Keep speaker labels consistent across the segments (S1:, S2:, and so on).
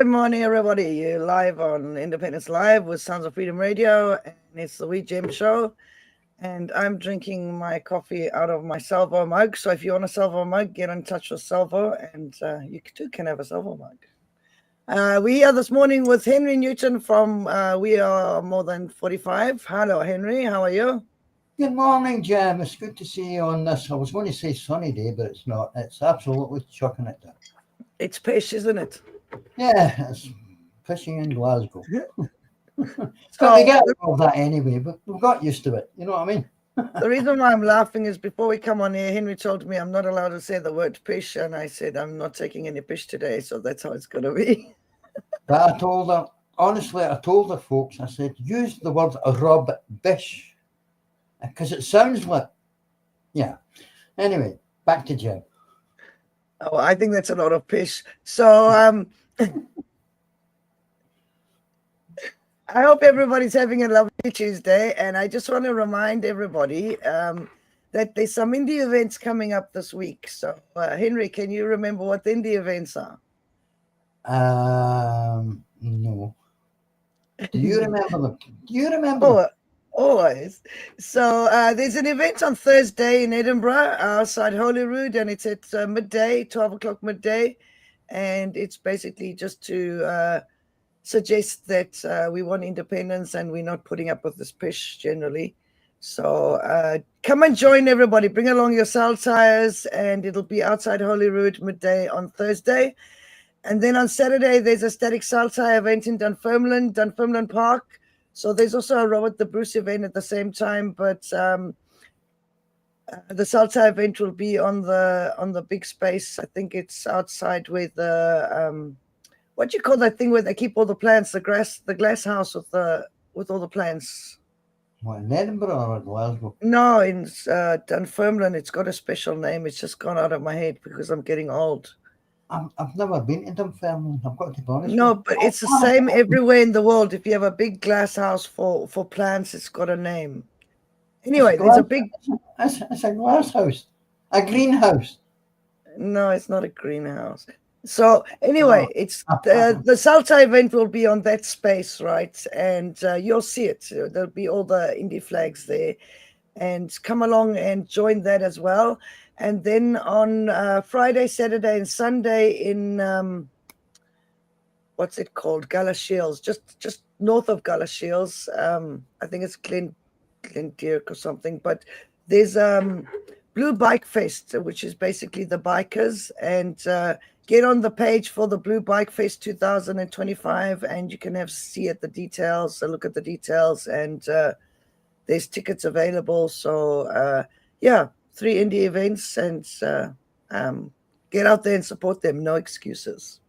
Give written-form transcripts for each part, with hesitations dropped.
S1: Good morning, everybody. You're live on Independence Live with Sounds of Freedom Radio, and it's the Wee Gem Show. And I'm drinking my coffee out of my Salvo mug. So if you want a Salvo mug, get in touch with Salvo, and you too can have a Salvo mug. We are this morning with Henry Newton from We Are More Than 45. Hello, Henry. How are you?
S2: Good morning, Jim. It's good to see you on this. I was going to say sunny day, but it's not. It's absolutely chucking it down.
S1: It's pish, isn't it?
S2: Yeah, it's fishing in Glasgow.
S1: So
S2: We get all that anyway, but we've got used to it. You know what I mean?
S1: the reason why I'm laughing is before we come on here, Henry told me I'm not allowed to say the word pish, and I said I'm not taking any pish today, so that's how it's going to be.
S2: But I told her, honestly, I told the folks, I said, use the word rubbish, because it sounds like, yeah. Anyway, back to Jim.
S1: Oh, I think that's a lot of pish. So I hope everybody's having a lovely Tuesday, and I just want to remind everybody that there's some Indy events coming up this week. So, Henry, can you remember what the Indy events are?
S2: No. Do you remember them? Do you remember
S1: them? Always. So there's an event on Thursday in Edinburgh outside Holyrood, and it's at midday, 12 o'clock midday, and it's basically just to suggest that we want independence and we're not putting up with this pish generally. So come and join everybody. Bring along your cell tires, and it'll be outside Holyrood midday on Thursday. And then on Saturday, there's a static cell tire event in Dunfermline Park. So there's also a Robert the Bruce event at the same time, but the cell tire event will be on the big space. I think it's outside where the what do you call that thing where they keep all the plants? The glass house with all the plants.
S2: What, in Edinburgh or in Glasgow?
S1: No, in Dunfermline. It's got a special name. It's just gone out of my head because I'm getting old.
S2: I've never been to Dunfermline. I've got to be honest.
S1: No, but it's the same everywhere in the world. If you have a big glass house for plants, it's got a name. Anyway, there's a big.
S2: It's a glass house, a greenhouse.
S1: No, it's not a greenhouse. So anyway, it's the Salta event will be on that space, right? And you'll see it. There'll be all the Indy flags there, and come along and join that as well. And then on Friday, Saturday, and Sunday in what's it called? Galashiels, just north of Galashiels. I think it's Glendirk or something. But there's Blue Bike Fest, which is basically the bikers, and get on the page for the Blue Bike Fest 2025, and you can see the details, look at the details, and there's tickets available. So yeah, 3 Indy events, and get out there and support them. No excuses.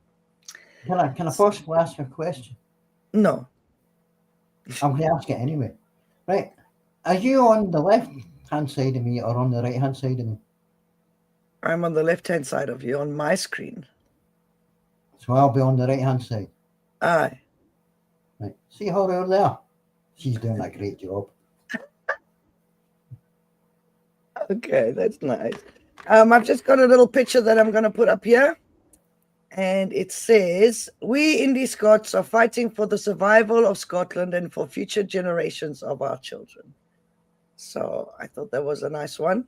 S2: Can I possibly ask a question?
S1: No.
S2: I'm going to ask it anyway. Right. Are you on the left-hand side of me or on the right-hand side of me?
S1: I'm on the left-hand side of you on my screen.
S2: So I'll be on the right-hand side?
S1: Aye.
S2: Right. See her over there? She's doing a great job.
S1: Okay, that's nice. I've just got a little picture that I'm going to put up here. And it says, we Indy Scots are fighting for the survival of Scotland and for future generations of our children. So I thought that was a nice one.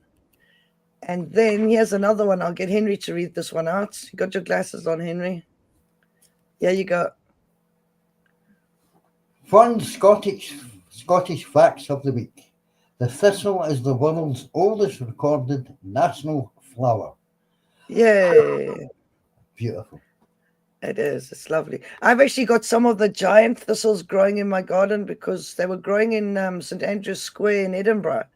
S1: And then here's another one. I'll get Henry to read this one out. You got your glasses on, Henry? Here you go.
S2: Fun Scottish facts of the week. The thistle is the world's oldest recorded national flower.
S1: Yay.
S2: Beautiful.
S1: It is. It's lovely. I've actually got some of the giant thistles growing in my garden because they were growing in St. Andrew's Square in Edinburgh.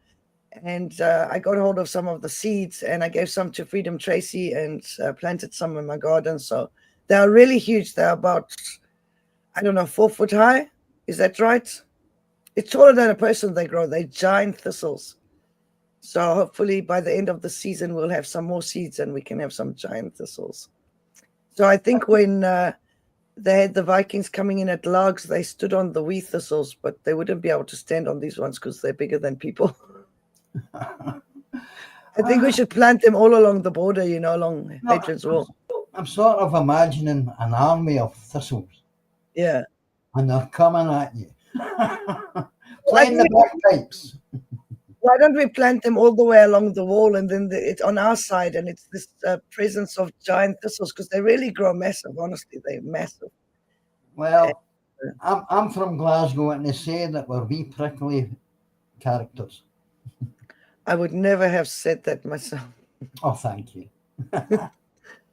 S1: And I got hold of some of the seeds, and I gave some to Freedom Tracy and planted some in my garden. So they are really huge. They're about, 4 foot high. Is that right? It's taller than a person they grow. They're giant thistles. So hopefully by the end of the season, we'll have some more seeds and we can have some giant thistles. So I think when they had the Vikings coming in at logs, they stood on the wee thistles, but they wouldn't be able to stand on these ones because they're bigger than people. I think we should plant them all along the border, along Hadrian's Wall.
S2: I'm sort of imagining an army of thistles,
S1: Yeah.
S2: and they're coming at you,
S1: Why
S2: playing
S1: don't
S2: the
S1: we,
S2: bagpipes.
S1: why don't we plant them all the way along the wall and then it's on our side and it's this presence of giant thistles because they really grow massive. Honestly, they're massive. And,
S2: Well, I'm from Glasgow, and they say that we're wee prickly characters.
S1: I would never have said that myself,
S2: Oh, thank you.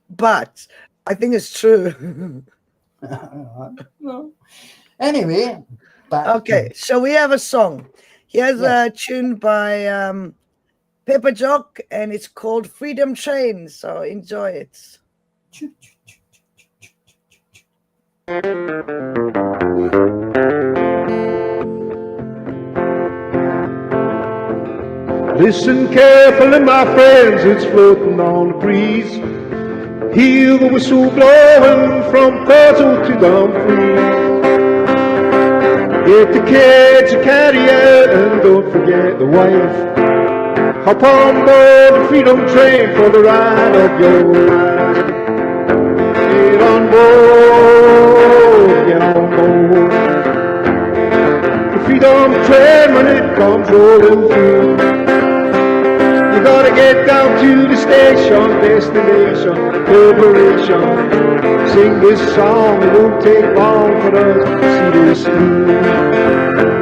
S1: but I think it's true.
S2: No. Anyway, back
S1: Okay,
S2: to
S1: so we have a song. Here's
S2: yes.
S1: a tune by Pepper Jock, and it's called Freedom Train. So enjoy it.
S3: Listen carefully, my friends, it's floating on the breeze. Hear the whistle blowing from Porto to Dumfries. Get the kids a carrier and don't forget the wife. Hop on board the freedom train for the ride of your life. Get on board, get on board. The freedom train when it comes rolling through. You gotta get down to the station, destination, liberation. Sing this song, it won't take long for us to see this through.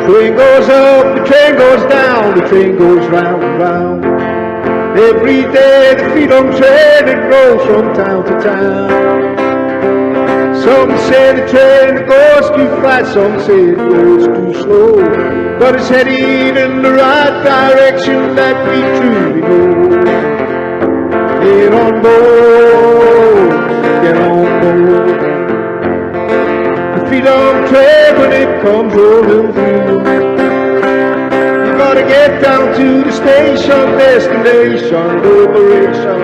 S3: Train goes up, the train goes down, the train goes round and round. Every day the freedom train, it rolls from town to town. Some say the train goes too fast, some say it goes too slow. But it's heading in the right direction that we truly know. Get on board, get on board. The freedom train when it comes rolling through. You gotta get down to the station, destination, liberation.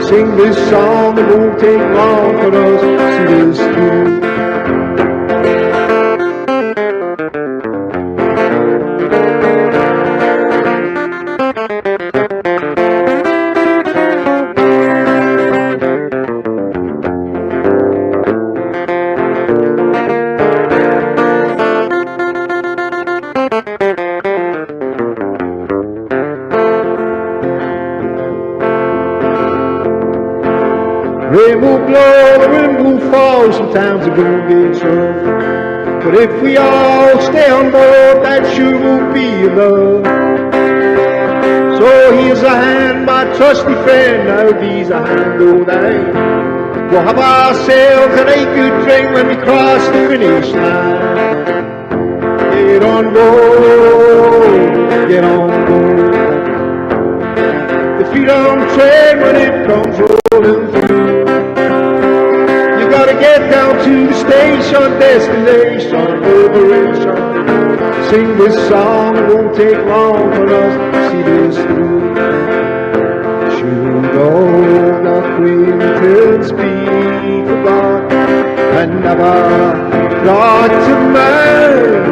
S3: Sing this song, it won't take long for us to see this through. Rain will blow, the wind will fall, sometimes it gonna get rough. But if we all stay on board, that sure will be enough. So here's a hand, my trusty friend, now these a hand, oh thine. We'll have ourselves a good drink when we cross the finish line. Get on board, get on board. The freedom train when it comes rolling through. You gotta get down to the station, destination, liberation. Sing this song, it won't take long for us to see this through. Should all acquaintance be forgot and never brought to mind?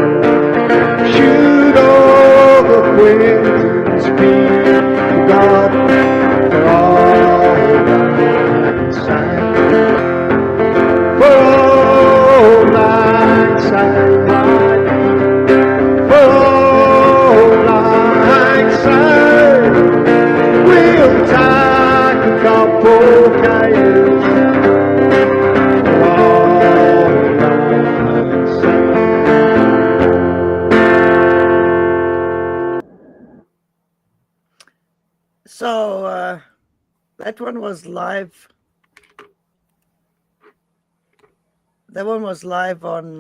S3: Should all acquaintance be forgot for all mankind? For all mankind, for all mankind, we'll take a couple coyotes. For all mankind.
S1: So that one was live. That one was live on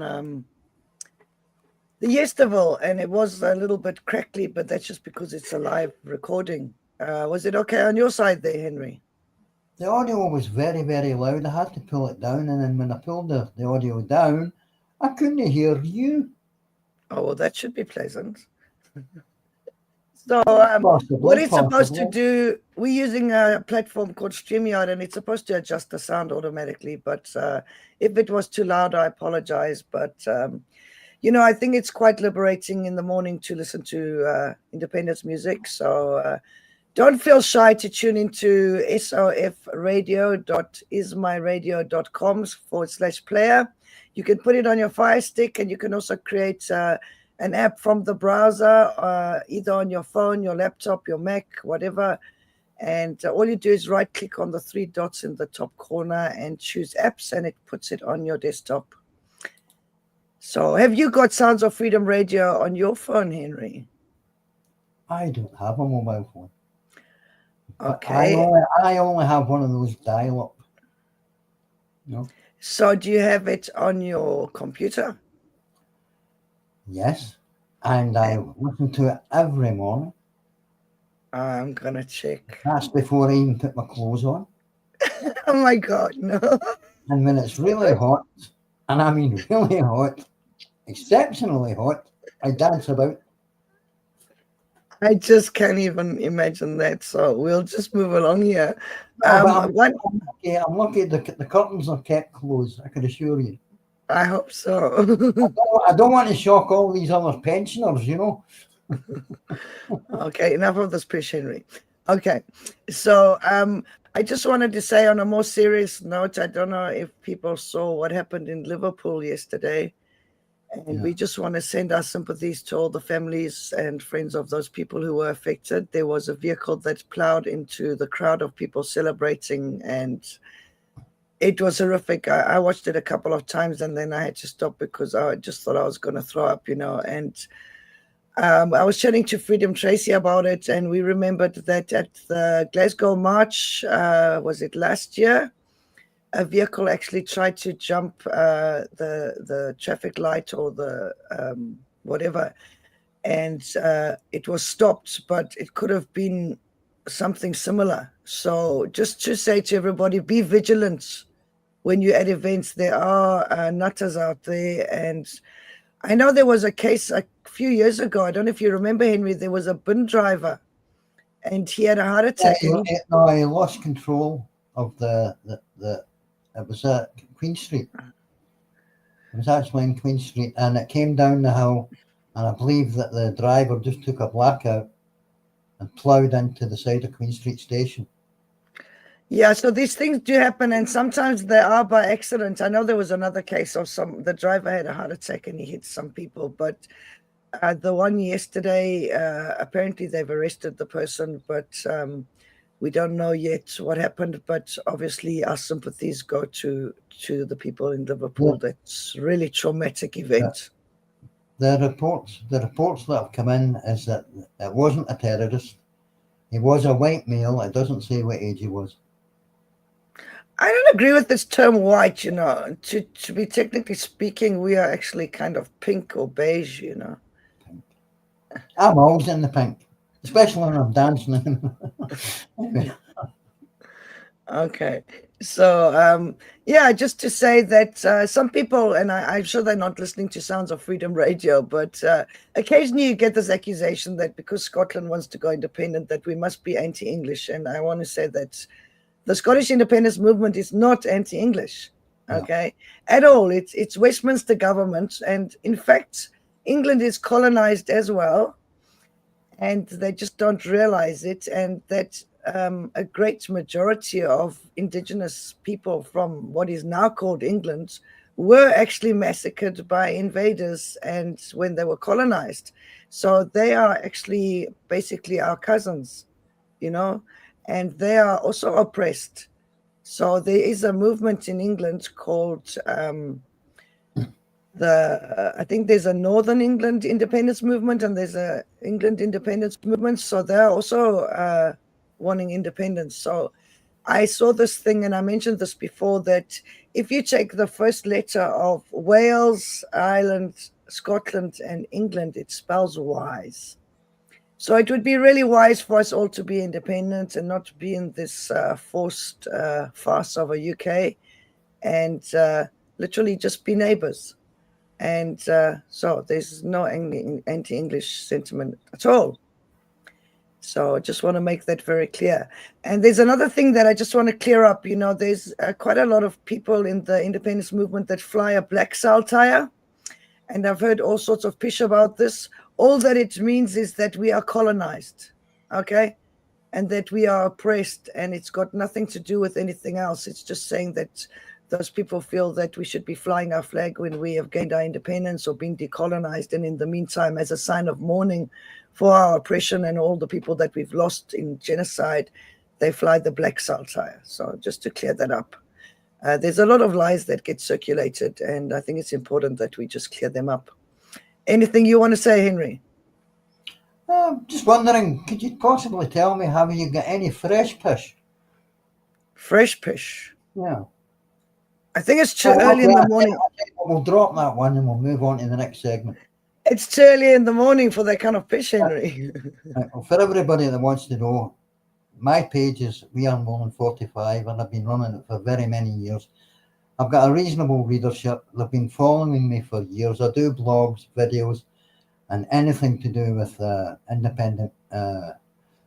S1: the Yesterville, and it was a little bit crackly, but that's just because it's a live recording. Was it okay on your side there, Henry?
S2: The audio was very, very loud. I had to pull it down, and then when I pulled the audio down, I couldn't hear you.
S1: Oh, well, that should be pleasant. So, what
S2: Possibly,
S1: it's supposed to
S2: possibly.
S1: do, we're using a platform called StreamYard, and it's supposed to adjust the sound automatically. But if it was too loud, I apologize. But I think it's quite liberating in the morning to listen to independence music. So don't feel shy to tune into sofradio.ismyradio.com/player. You can put it on your Fire Stick, and you can also create an app from the browser, either on your phone, your laptop, your Mac, whatever. And all you do is right click on the three dots in the top corner and choose apps, and it puts it on your desktop. So have you got Sounds of Freedom Radio on your phone, Henry?
S2: I don't have a mobile phone. But
S1: Okay.
S2: I only have one of those dial-up. No.
S1: So do you have it on your computer?
S2: Yes. And I listen to it every morning.
S1: I'm going to check.
S2: That's before I even put my clothes on.
S1: Oh, my God, no.
S2: And when it's really hot, and I mean really hot, exceptionally hot, I dance about.
S1: I just can't even imagine that. So we'll just move along here.
S2: No, but I'm lucky the curtains are kept closed, I can assure you.
S1: I hope so.
S2: I don't want to shock all these other pensioners,
S1: Okay, enough of this push, Henry. Okay, so I just wanted to say on a more serious note, I don't know if people saw what happened in Liverpool yesterday. And we just want to send our sympathies to all the families and friends of those people who were affected. There was a vehicle that plowed into the crowd of people celebrating, and it was horrific. I watched it a couple of times, and then I had to stop because I just thought I was going to throw up, And I was chatting to Freedom Tracy about it, and we remembered that at the Glasgow March, was it last year? A vehicle actually tried to jump the traffic light or the whatever, and it was stopped, but it could have been something similar. So just to say to everybody, be vigilant when you're at events. There are nutters out there, and I know there was a case a few years ago. I don't know if you remember, Henry. There was a bin driver, and he had a heart attack.
S2: I lost control of the it was at Queen Street. It was actually in Queen Street, and it came down the hill, and I believe that the driver just took a blackout and ploughed into the side of Queen Street station. Yeah,
S1: so these things do happen, and sometimes they are by accident. I know there was another case of the driver had a heart attack and he hit some people, but the one yesterday, apparently they've arrested the person, but we don't know yet what happened. But obviously our sympathies go to the people in Liverpool. Yeah. That's really traumatic event.
S2: The reports that have come in is that it wasn't a terrorist. He was a white male. It doesn't say what age he was.
S1: I don't agree with this term white, To be technically speaking, we are actually kind of pink or beige, Pink.
S2: I'm always in the pink, especially when I'm dancing.
S1: Okay. So, just to say that some people, and I'm sure they're not listening to Sounds of Freedom Radio, but occasionally you get this accusation that because Scotland wants to go independent, that we must be anti-English. And I want to say that the Scottish independence movement is not anti-English, okay, at all. It's Westminster government. And in fact, England is colonized as well, and they just don't realize it. And that a great majority of indigenous people from what is now called England were actually massacred by invaders and when they were colonized. So they are actually basically our cousins, and they are also oppressed. So there is a movement in England called I think there's a Northern England independence movement and there's a England independence movement. So they're also wanting independence. So I saw this thing, and I mentioned this before, that if you take the first letter of Wales, Ireland, Scotland, and England, it spells wise. So it would be really wise for us all to be independent and not be in this forced farce of a UK, and literally just be neighbors. And so there's no anti-English sentiment at all. So I just want to make that very clear. And there's another thing that I just want to clear up. You know, there's quite a lot of people in the independence movement that fly a black saltire. And I've heard all sorts of pish about this. All that it means is that we are colonized, okay? And that we are oppressed, and it's got nothing to do with anything else. It's just saying that those people feel that we should be flying our flag when we have gained our independence or been decolonized. And in the meantime, as a sign of mourning for our oppression and all the people that we've lost in genocide, they fly the black saltire. So just to clear that up. There's a lot of lies that get circulated, and I think it's important that we just clear them up. Anything you want to say, Henry?
S2: Just wondering, could you possibly tell me, have you got any fresh fish?
S1: Fresh fish?
S2: Yeah.
S1: I think it's too early in the morning.
S2: We'll drop that one and we'll move on to the next segment.
S1: It's too early in the morning for that kind of fish, Henry.
S2: Well, for everybody that wants to know, my page is We Are More Than 45, and I've been running it for very many years. I've got a reasonable readership. They've been following me for years. I do blogs, videos, and anything to do with independent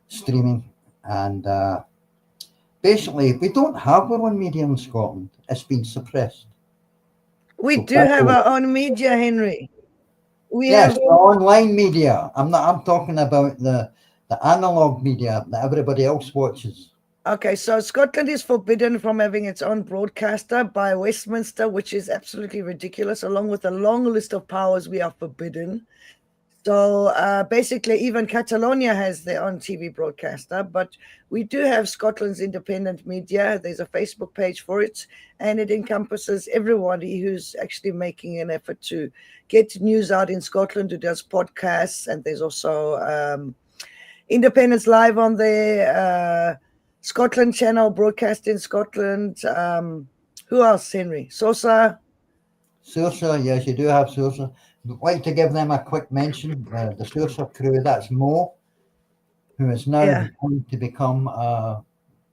S2: streaming. And basically, we don't have our own media in Scotland. It's been suppressed.
S1: We do have our own media, Henry.
S2: Yes, the online media. I'm talking about the analog media that everybody else watches.
S1: Okay, so Scotland is forbidden from having its own broadcaster by Westminster, which is absolutely ridiculous. Along with a long list of powers, we are forbidden. So basically, even Catalonia has their own TV broadcaster, but we do have Scotland's independent media. There's a Facebook page for it, and it encompasses everybody who's actually making an effort to get news out in Scotland, who does podcasts, and there's also Independence Live on there, Scotland Channel broadcast in Scotland. Who else, Henry? Sosa?
S2: Sosa, yes, you do have Sosa. I'd like to give them a quick mention. The Sosa crew, that's Mo, who is now going to become,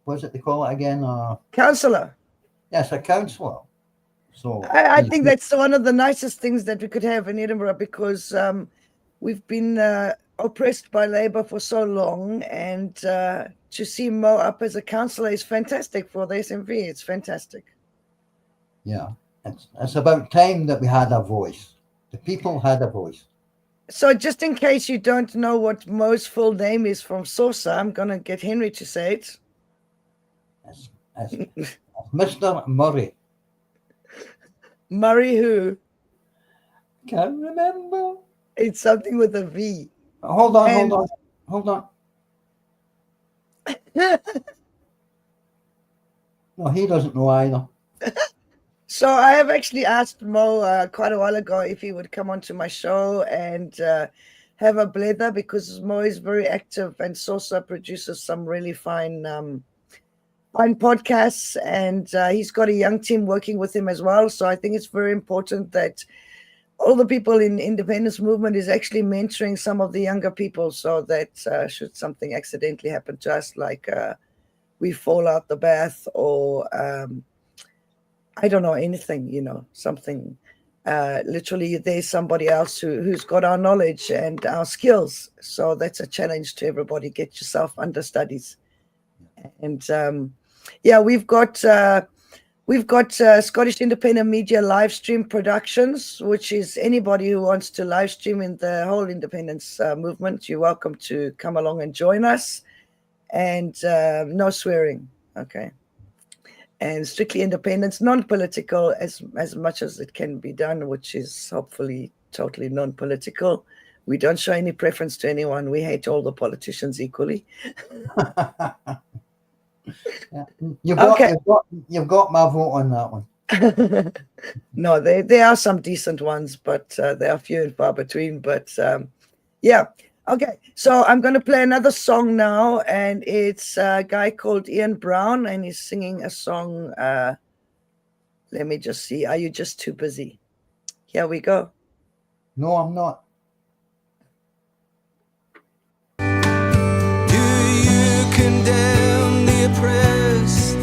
S2: what is it they call it again?
S1: Councillor.
S2: Yes, a councillor. So
S1: I think that's one of the nicest things that we could have in Edinburgh, because we've been oppressed by Labour for so long, and to see Mo up as a councillor is fantastic for the SNV. It's fantastic.
S2: Yeah, it's about time that we had a voice. The people had a voice.
S1: So just in case you don't know what Mo's full name is from Sosa, I'm going to get Henry to say it.
S2: It's Mr. Murray.
S1: Murray who?
S2: Can't remember.
S1: It's something with a V.
S2: Hold on. No, he doesn't know either.
S1: So I have actually asked Mo quite a while ago if he would come onto my show and have a blether, because Mo is very active, and Sosa produces some really fine podcasts, and he's got a young team working with him as well. So I think it's very important that all the people in independence movement is actually mentoring some of the younger people, so that should something accidentally happen to us, like we fall out the bath, or I don't know, anything, something. Literally, there's somebody else who's got our knowledge and our skills. So that's a challenge to everybody. Get yourself understudies. And we've got Scottish Independent Media live stream productions, which is anybody who wants to live stream in the whole independence movement. You're welcome to come along and join us. And no swearing, okay? And strictly independence, non-political as much as it can be done, which is hopefully totally non-political. We don't show any preference to anyone. We hate all the politicians equally.
S2: You've got my vote on that one.
S1: No, there are some decent ones, but they are few and far between. But yeah. Okay, so I'm going to play another song now, and it's a guy called Ian Brown, and he's singing a song. Let me just see. Are you just too busy? Here we go.
S2: No, I'm not.
S4: Do you condemn the oppressed?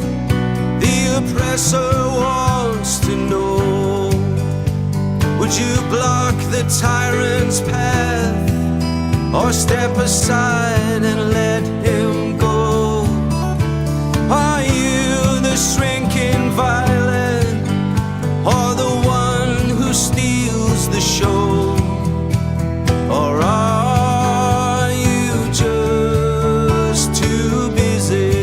S4: The oppressor wants to know. Would you the tyrant's path, or step aside and let him go? Are you the shrinking violet, or the one who steals the show? Or are you just too busy?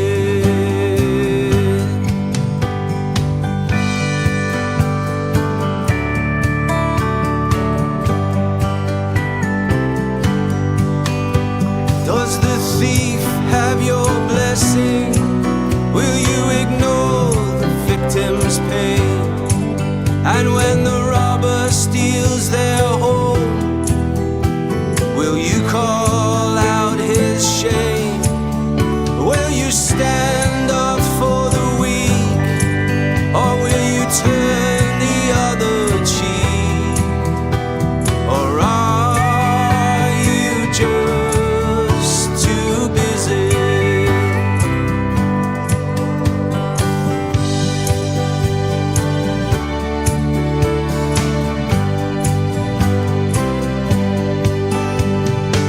S4: Does the thief have your blessing? Will you ignore the victim's pain? And when the robber steals their home, will you call out his shame? Will you stand up for the weak, or will you turn the other cheek? Or are you just too busy?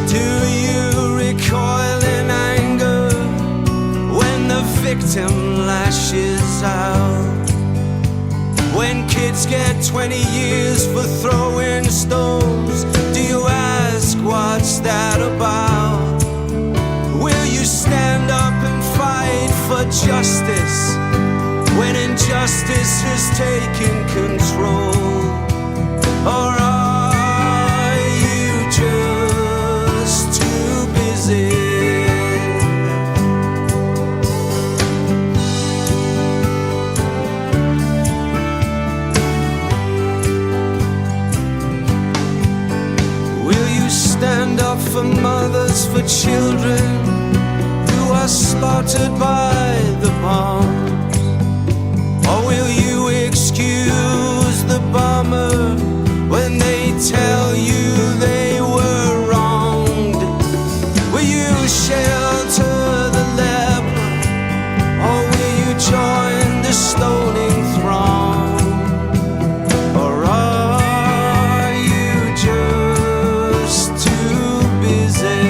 S4: Do you recoil in anger when the victim lashes out? When kids get 20 years for throwing stones, do you ask what's that about? Will you stand up and fight for justice when injustice has taken control? Or are you just too busy? Will you stand up for mothers, for children who are slaughtered by the bombs? Or will you excuse the bomber when they tell you they were wronged? Will you shelter the leper, or will you join the stoning throng? Or are you just too busy?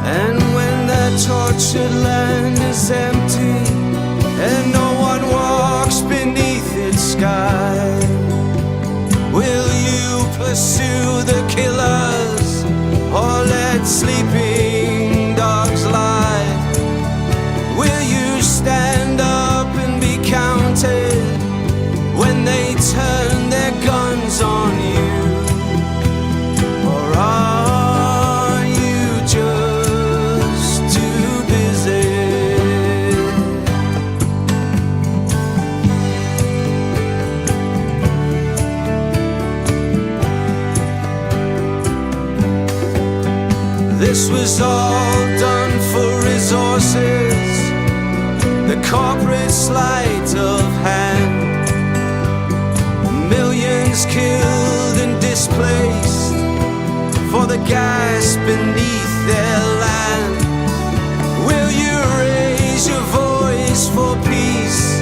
S4: And when that tortured land is empty and no one walks beneath its sky, will you pursue the killers, or let sleeping dogs lie? Will you stand up and be counted when they turn their guns on you? Or are you just too busy? This was all done for resources, the corporate sleight of hand. Millions killed and displaced for the gas beneath their land. Will you raise your voice for peace,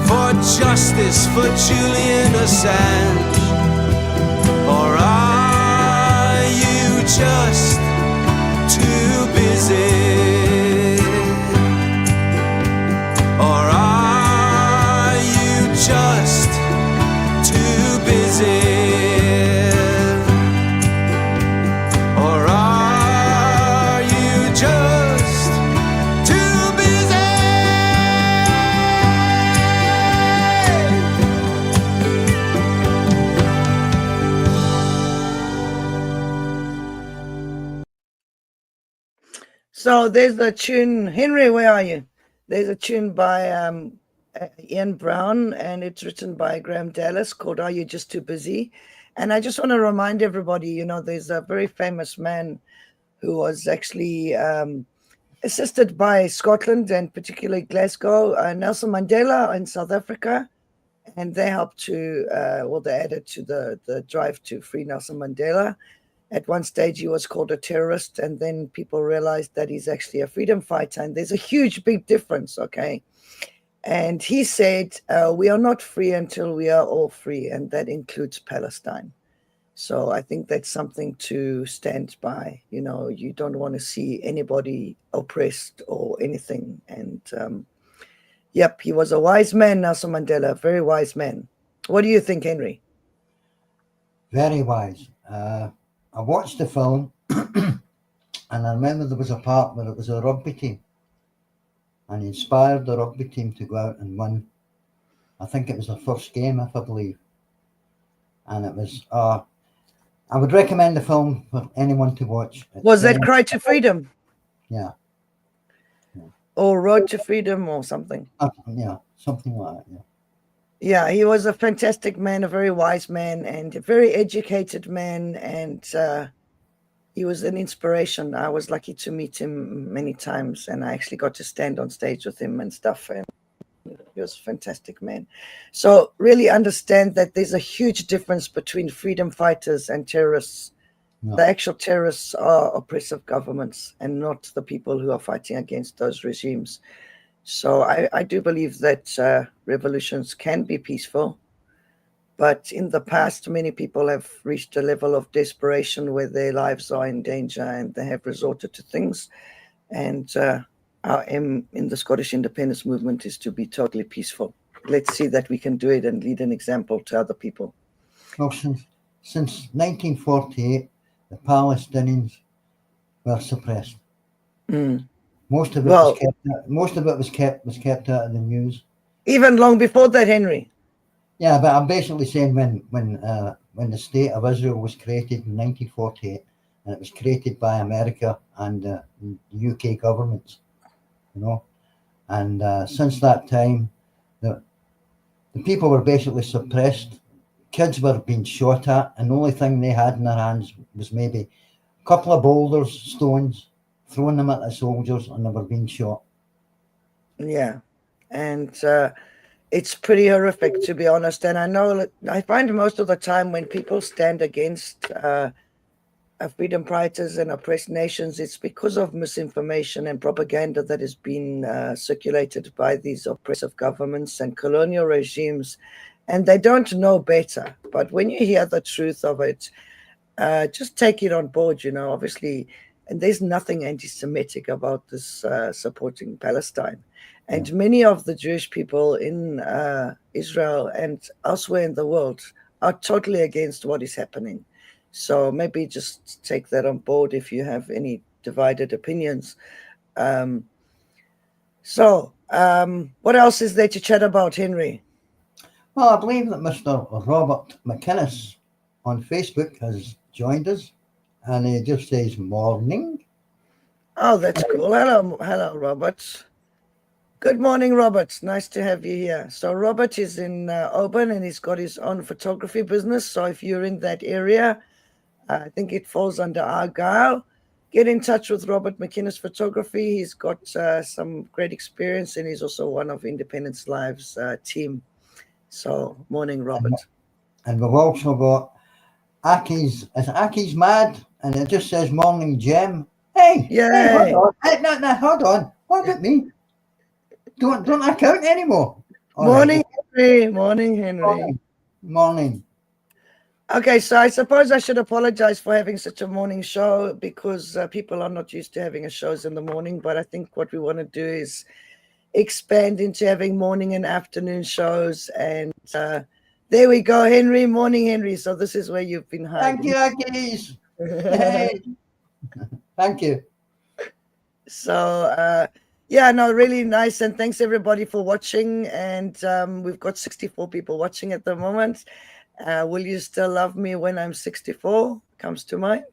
S4: for justice, for Julian Assange? Or are you just too busy? Or are you just too busy? Or are you just too busy?
S1: So there's a tune. Henry, where are you? There's a tune by Ian Brown, and it's written by Graham Dallas, called Are You Just Too Busy? And I just want to remind everybody, you know, there's a very famous man who was actually assisted by Scotland and particularly Glasgow, Nelson Mandela in South Africa. And they helped to, they added to the drive to free Nelson Mandela. At one stage, he was called a terrorist, and then people realized that he's actually a freedom fighter. And there's a huge, big difference, okay? And he said, we are not free until we are all free, and that includes Palestine. So I think that's something to stand by. You know, you don't want to see anybody oppressed or anything. And yep, he was a wise man, Nelson Mandela, a very wise man. What do you think, Henry?
S2: Very wise. I watched the film, and I remember there was a part where it was a rugby team, and he inspired the rugby team to go out and win. I think it was the first game, if I believe. And it was, I would recommend the film for anyone to watch.
S1: Was that Cry to Freedom?
S2: Yeah.
S1: Or Road to Freedom or something?
S2: Yeah, something like that, yeah.
S1: Yeah, he was a fantastic man, a very wise man, and a very educated man, and he was an inspiration. I was lucky to meet him many times, and I actually got to stand on stage with him and stuff, and he was a fantastic man. So really understand that there's a huge difference between freedom fighters and terrorists.
S2: Yeah.
S1: The actual terrorists are oppressive governments and not the people who are fighting against those regimes. So I do believe that revolutions can be peaceful, but in the past, many people have reached a level of desperation where their lives are in danger and they have resorted to things. And our aim in the Scottish independence movement is to be totally peaceful. Let's see that we can do it and lead an example to other people.
S2: Well, since 1948, the Palestinians were suppressed.
S1: Mm.
S2: Most of it was kept out of the news.
S1: Even long before that, Henry.
S2: Yeah, but I'm basically saying when the state of Israel was created in 1948, and it was created by America and the UK governments, you know, and since that time, the people were basically suppressed. Kids were being shot at, and the only thing they had in their hands was maybe a couple of boulders, stones, throwing them at the soldiers, and they were being shot.
S1: Yeah, and it's pretty horrific, to be honest. And I know, I find most of the time when people stand against freedom fighters and oppressed nations, it's because of misinformation and propaganda that has been circulated by these oppressive governments and colonial regimes, and they don't know better. But when you hear the truth of it, just take it on board, you know, obviously. And there's nothing anti-Semitic about this supporting Palestine. And many of the Jewish people in Israel and elsewhere in the world are totally against what is happening. So maybe just take that on board if you have any divided opinions. What else is there to chat about, Henry?
S2: Well, I believe that Mr. Robert McInnes on Facebook has joined us, and he just says morning.
S1: Oh, that's cool. Hello, Robert. Good morning, Robert. Nice to have you here. So Robert is in Oban, and he's got his own photography business. So if you're in that area, I think it falls under Argyle. Get in touch with Robert McInnes Photography. He's got some great experience, and he's also one of Independence Live's team. So morning, Robert.
S2: And we've also got Aki's mad, and it just says morning, Jem. Hey, hold on. No, hold on. What about me? Don't I count anymore?
S1: Morning, Henry. Morning, Henry.
S2: Morning.
S1: Okay, so I suppose I should apologize for having such a morning show because people are not used to having shows in the morning. But I think what we want to do is expand into having morning and afternoon shows. And there we go, Henry. Morning, Henry. So this is where you've been hiding.
S2: Thank you, Akis. Hey. Thank you.
S1: So, really nice. And thanks everybody for watching. And we've got 64 people watching at the moment. Will you still love me when I'm 64? Comes to mind.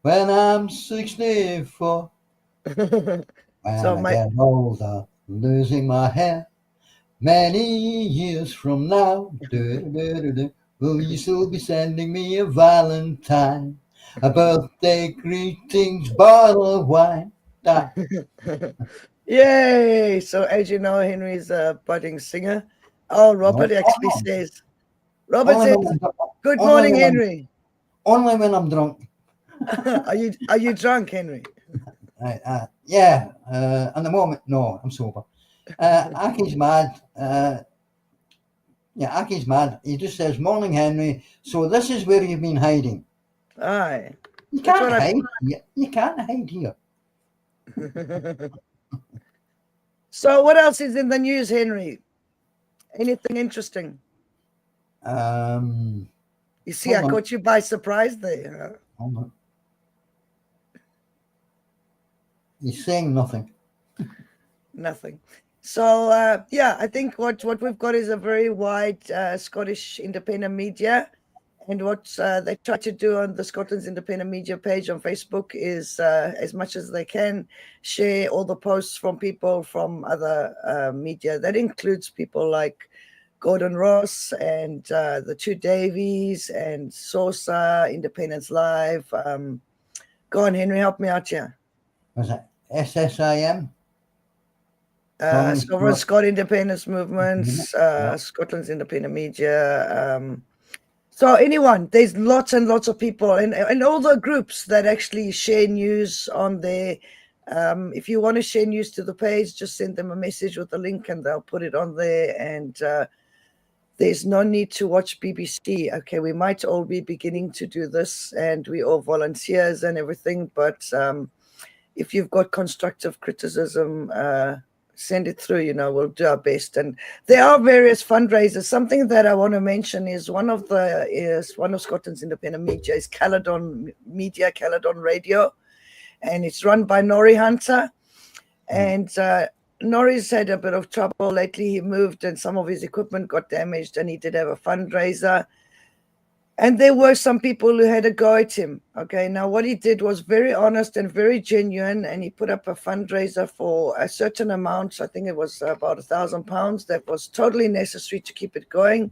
S2: When I'm 64. When I get older, losing my hair. Many years from now, will you still be sending me a Valentine? A birthday greetings, bottle of wine.
S1: Yay! So as you know, Henry's a budding singer. Oh, Robert actually says, good morning, Henry.
S2: Only when I'm drunk.
S1: Are you drunk, Henry?
S2: Yeah. At the moment, no, I'm sober. Aki's mad. Yeah, Aki's mad. He just says, "Morning, Henry. So this is where you've been hiding.
S1: Aye.
S2: You
S1: That's
S2: can't
S1: what
S2: hide here. You can't hide here."
S1: So what else is in the news, Henry? Anything interesting? You see, I
S2: Hold on.
S1: caught you by surprise there.
S2: Hold on. He's saying nothing.
S1: Nothing. So yeah, I think what we've got is a very wide Scottish independent media, and what they try to do on the Scotland's independent media page on Facebook is as much as they can share all the posts from people from other media. That includes people like Gordon Ross and the two Davies and Sosa, Independence Live. Go on, Henry, help me out here.
S2: Was it SSIM?
S1: Sovereign Scott Independence Movements,
S2: Yeah.
S1: Scotland's independent media. So anyone, there's lots and lots of people and all the groups that actually share news on there. If you want to share news to the page, just send them a message with the link and they'll put it on there. And there's no need to watch BBC. Okay, we might all be beginning to do this and we all volunteers and everything. But if you've got constructive criticism, send it through. We'll do our best. And there are various fundraisers. Something that I want to mention is one of Scotland's independent media is Caledon Media, Caledon Radio, and it's run by Norrie Hunter. And Norrie's had a bit of trouble lately. He moved and some of his equipment got damaged, and he did have a fundraiser. And there were some people who had a go at him. Okay, now what he did was very honest and very genuine, and he put up a fundraiser for a certain amount. I think it was about £1,000. That was totally necessary to keep it going.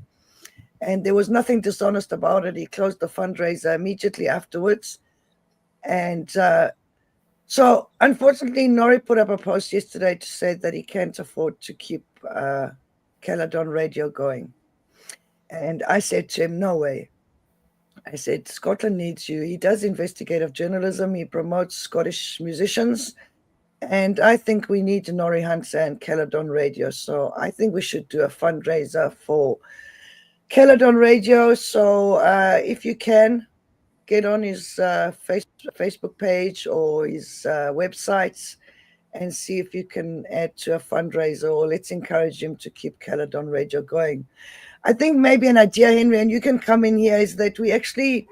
S1: And there was nothing dishonest about it. He closed the fundraiser immediately afterwards. And so unfortunately, Norrie put up a post yesterday to say that he can't afford to keep Caledon Radio going. And I said to him, no way. I said, Scotland needs you. He does investigative journalism. He promotes Scottish musicians. And I think we need Norrie Hunter and Caledon Radio. So I think we should do a fundraiser for Caledon Radio. So if you can, get on his Facebook page or his websites and see if you can add to a fundraiser, or let's encourage him to keep Caledon Radio going. I think maybe an idea, Henry, and you can come in here, is that we actually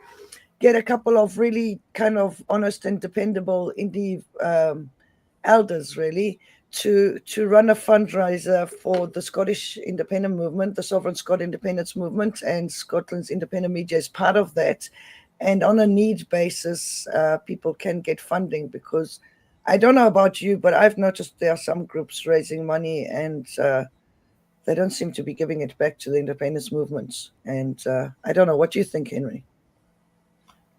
S1: get a couple of really kind of honest and dependable indie elders, really, to run a fundraiser for the Scottish independent movement, the Sovereign Scott Independence Movement, and Scotland's independent media is part of that. And on a need basis, people can get funding, because I don't know about you, but I've noticed there are some groups raising money and they don't seem to be giving it back to the independence movements. And I don't know. What do you think, Henry?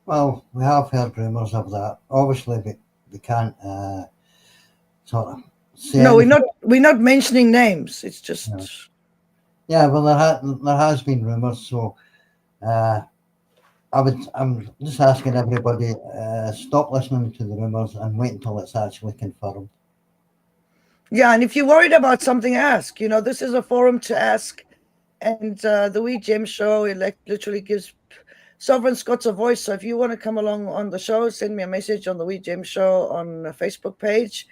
S2: Well, we have heard rumours of that. Obviously, we can't sort of say
S1: No,
S2: anything.
S1: we're not mentioning names. It's just...
S2: No. Yeah, well, there has been rumours, so I'm just asking everybody, stop listening to the rumours and wait until it's actually confirmed. Yeah,
S1: and if you're worried about something, ask. This is a forum to ask. And the Wee Gem Show literally gives Sovereign Scots a voice. So if you want to come along on the show, send me a message on the Wee Gem Show on the Facebook page.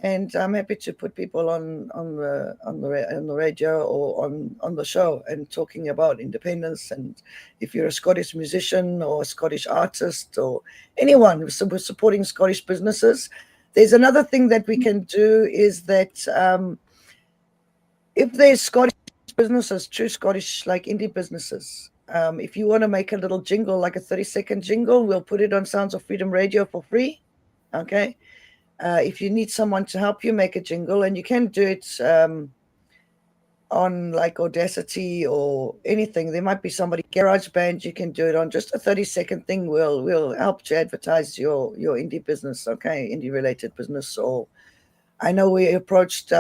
S1: And I'm happy to put people on the radio or on the show and talking about independence. And if you're a Scottish musician or a Scottish artist or anyone who's supporting Scottish businesses, there's another thing that we can do, is that if there's Scottish businesses, true Scottish, like indie businesses, if you want to make a little jingle, like a 30-second jingle, we'll put it on Sounds of Freedom Radio for free. Okay. If you need someone to help you make a jingle, and you can do it on like Audacity or anything. There might be somebody, GarageBand, you can do it on. Just a 30-second thing will help to advertise your indie business, okay, indie related business. Or I know we approached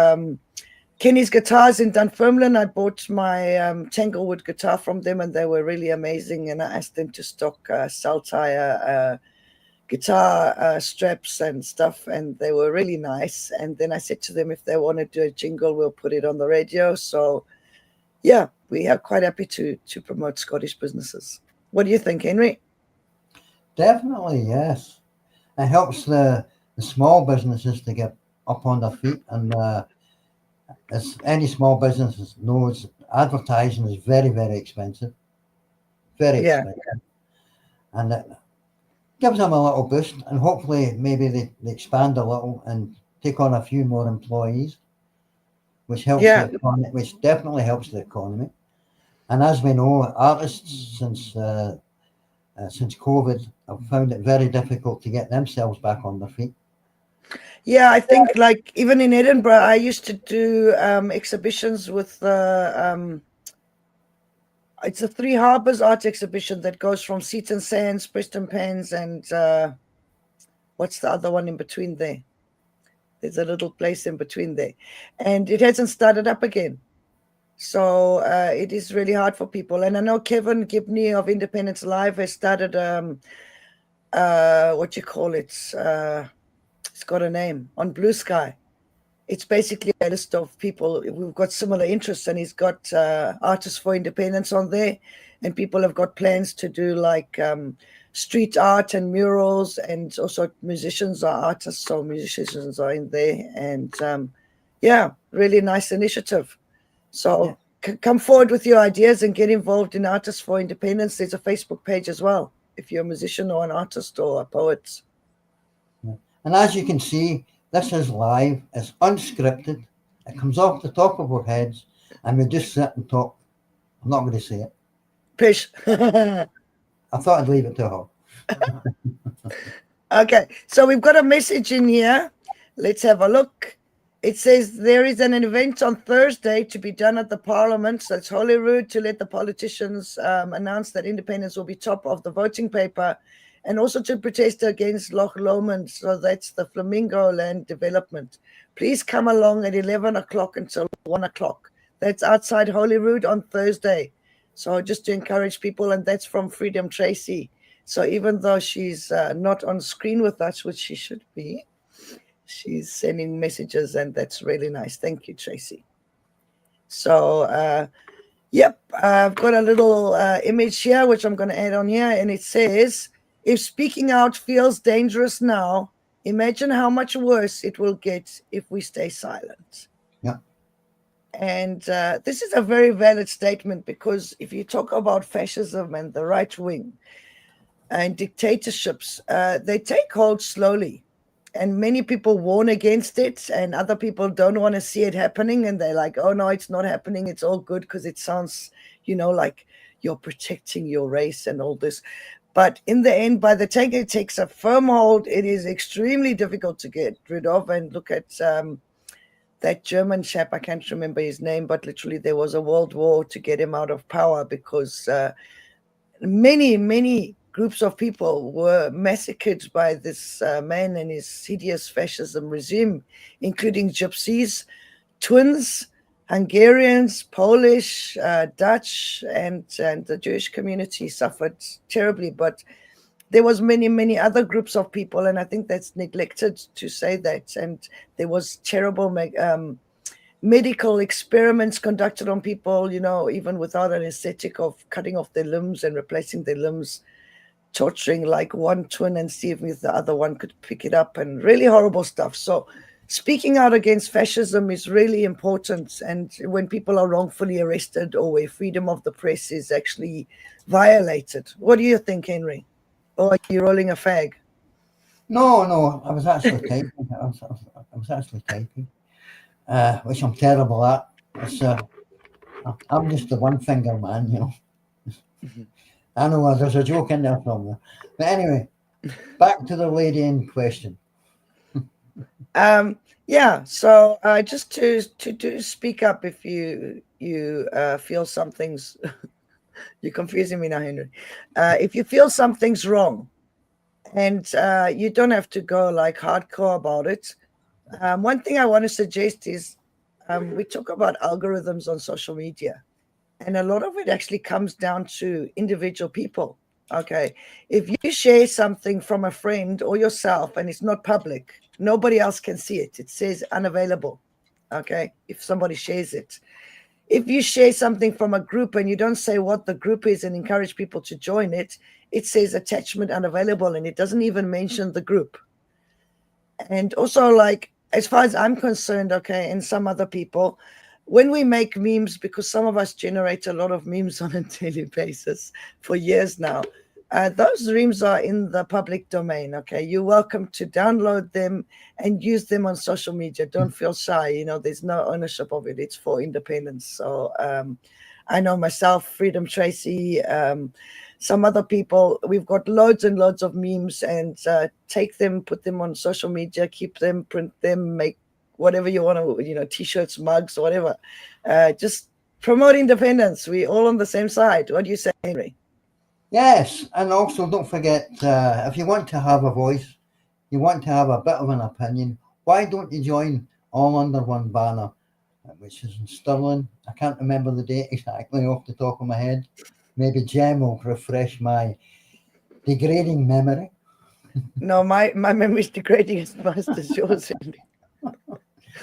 S1: Kenny's Guitars in Dunfermline. I bought my Tanglewood guitar from them, and they were really amazing. And I asked them to stock Saltire guitar straps and stuff, and they were really nice. And then I said to them, if they want to do a jingle, we'll put it on the radio. So yeah, we are quite happy to promote Scottish businesses. What do you think, Henry?
S2: Definitely, yes. It helps the small businesses to get up on their feet, and as any small business knows, advertising is very, very expensive. Very expensive. And it gives them a little boost, and hopefully maybe they expand a little and take on a few more employees, which helps the economy, which definitely helps the economy. And as we know, artists since COVID have found it very difficult to get themselves back on their feet.
S1: Yeah, I think like even in Edinburgh, I used to do exhibitions with it's a Three Harbours art exhibition that goes from Seat and Sands, Preston Pans, and what's the other one in between there? There's a little place in between there, and it hasn't started up again. So it is really hard for people. And I know Kevin Gibney of Independence Live has started what you call it? It's got a name on Blue Sky. It's basically a list of people who've got similar interests, and he's got Artists for Independence on there, and people have got plans to do like street art and murals, and also musicians are artists, so musicians are in there, and yeah, really nice initiative. So come forward with your ideas and get involved in Artists for Independence. There's a Facebook page as well if you're a musician or an artist or a poet.
S2: And as you can see, this is live, it's unscripted, it comes off the top of our heads, and we just sit and talk. I'm not going to say it.
S1: Pish.
S2: I thought I'd leave it to her.
S1: Okay, so we've got a message in here. Let's have a look. It says there is an event on Thursday to be done at the Parliament. So it's Holyrood to let the politicians announce that independence will be top of the voting paper, and also to protest against Loch Lomond. So that's the Flamingo Land development. Please come along at 11 o'clock until 1 o'clock. That's outside Holyrood on Thursday. So just to encourage people, and that's from Freedom Tracy. So even though she's not on screen with us, which she should be, she's sending messages, and that's really nice. Thank you, Tracy. So, yep, I've got a little image here, which I'm going to add on here, and it says, if speaking out feels dangerous now, imagine how much worse it will get if we stay silent.
S2: Yeah.
S1: And this is a very valid statement, because if you talk about fascism and the right wing and dictatorships, they take hold slowly. And many people warn against it, and other people don't want to see it happening. And they're like, oh, no, it's not happening. It's all good, because it sounds, like you're protecting your race and all this. But in the end, by the time it takes a firm hold, it is extremely difficult to get rid of. And look at that German chap, I can't remember his name, but literally there was a world war to get him out of power, because many groups of people were massacred by this man and his hideous fascism regime, including gypsies, twins, Hungarians, Polish, Dutch, and the Jewish community suffered terribly. But there was many other groups of people, and I think that's neglected to say that. And there was terrible medical experiments conducted on people, even without an aesthetic, of cutting off their limbs and replacing their limbs, torturing like one twin and see if the other one could pick it up, and really horrible stuff. So speaking out against fascism is really important. And when people are wrongfully arrested, or where freedom of the press is actually violated. What do you think, Henry? Or are you rolling a fag?
S2: No, I was actually typing. I was actually typing, which I'm terrible at. I'm just the one finger man, I know there's a joke in there somewhere. But anyway, back to the lady in question.
S1: Yeah, so just to speak up if you feel something's you're confusing me now, Henry. If you feel something's wrong, and you don't have to go like hardcore about it. One thing I want to suggest is we talk about algorithms on social media, and a lot of it actually comes down to individual people. Okay, if you share something from a friend or yourself and it's not public, nobody else can see it. It says unavailable. Okay, if somebody shares it. If you share something from a group and you don't say what the group is and encourage people to join it, it says attachment unavailable and it doesn't even mention the group. And also, like, as far as I'm concerned, okay, and some other people, when we make memes, because some of us generate a lot of memes on a daily basis for years now, those memes are in the public domain. Okay, you're welcome to download them and use them on social media. Don't feel shy. You know, there's no ownership of it. It's for independence. So I know myself, Freedom Tracy, some other people. We've got loads and loads of memes, and take them, put them on social media, keep them, print them, make whatever you want to, you know, t-shirts, mugs, whatever. Just promote independence. We're all on the same side. What do you say, Henry?
S2: Yes, and also don't forget, if you want to have a voice, you want to have a bit of an opinion, why don't you join all under one banner, which is in Stirling. I can't remember the date exactly off the top of my head. Maybe Jem will refresh my degrading memory.
S1: No, my memory's degrading as fast as yours, Henry.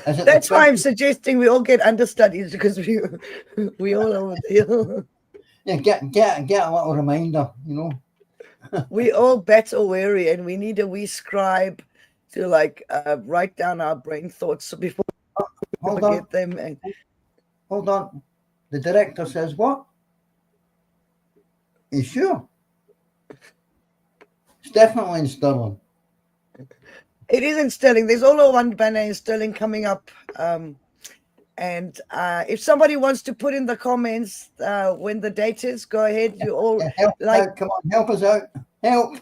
S1: That's why I'm suggesting we all get understudies, because we all over there.
S2: Yeah, get a little reminder, you know.
S1: We all battle weary, and we need a wee scribe to like write down our brain thoughts so before we forget them. And
S2: hold on, the director says what? Are you sure? It's definitely in Stirling.
S1: It is in Stirling. There's all one banner in Stirling coming up. And if somebody wants to put in the comments when the date is, go ahead. You all
S2: come on, help us out. Help.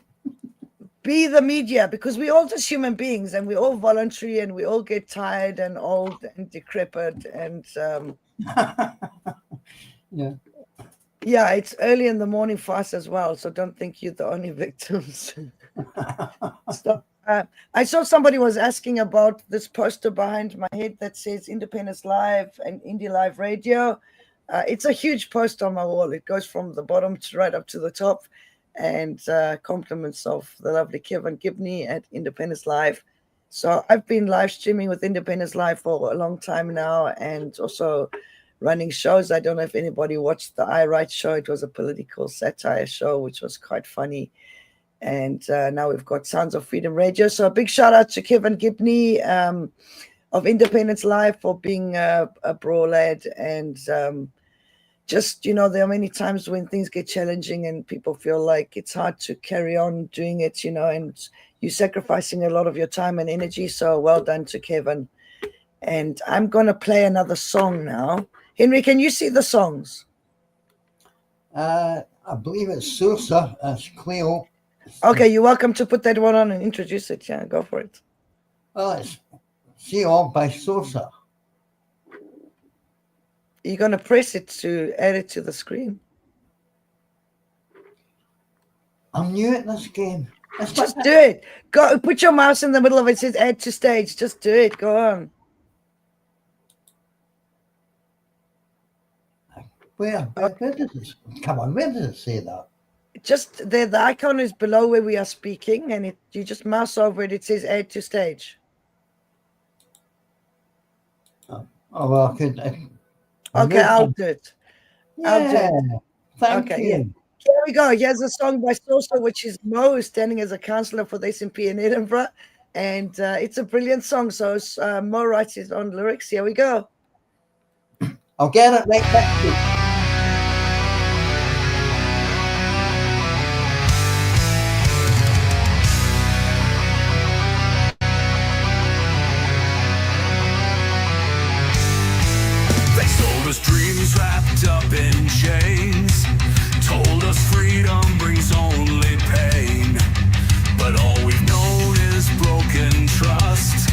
S1: Be the media, because we're all just human beings, and we're all voluntary, and we all get tired and old and decrepit. And yeah, it's early in the morning for us as well. So don't think you're the only victims. Stop. I saw somebody was asking about this poster behind my head that says Independence Live and Indie Live Radio. It's a huge poster on my wall. It goes from the bottom to right up to the top, and compliments of the lovely Kevin Gibney at Independence Live. So I've been live streaming with Independence Live for a long time now, and also running shows. I don't know if anybody watched the I Write show. It was a political satire show, which was quite funny. And now we've got Sounds of Freedom Radio. So a big shout out to Kevin Gibney of Independence Live for being a bro lad. And just, you know, there are many times when things get challenging and people feel like it's hard to carry on doing it, you know, and you're sacrificing a lot of your time and energy. So well done to Kevin. And I'm going to play another song now. Henry, can you see the songs?
S2: I believe it's Sousa. It's Cleo.
S1: Okay, you're welcome to put that one on and introduce it. Yeah, go for it.
S2: Well, it's See All by Sousa.
S1: You're going to press it to add it to the screen.
S2: I'm new at this game.
S1: Just do it. Go, put your mouse in the middle of it. It says add to stage. Just do it. Go on.
S2: Where does it? Come on, where does it say that?
S1: Just there, the icon is below where we are speaking, and you just mouse over it. It says add to stage.
S2: Oh well, I could.
S1: Okay, I'll do it.
S2: Yeah,
S1: I'll do it.
S2: Thank you.
S1: Yeah. Here we go. Here's a song by Sosa, which is Mo, who's standing as a councillor for the SNP in Edinburgh, and it's a brilliant song. So Mo writes his own lyrics. Here we go.
S2: I'll get it right back to you.
S4: Dreams wrapped up in chains, told us freedom brings only pain, but all we've known is broken trust.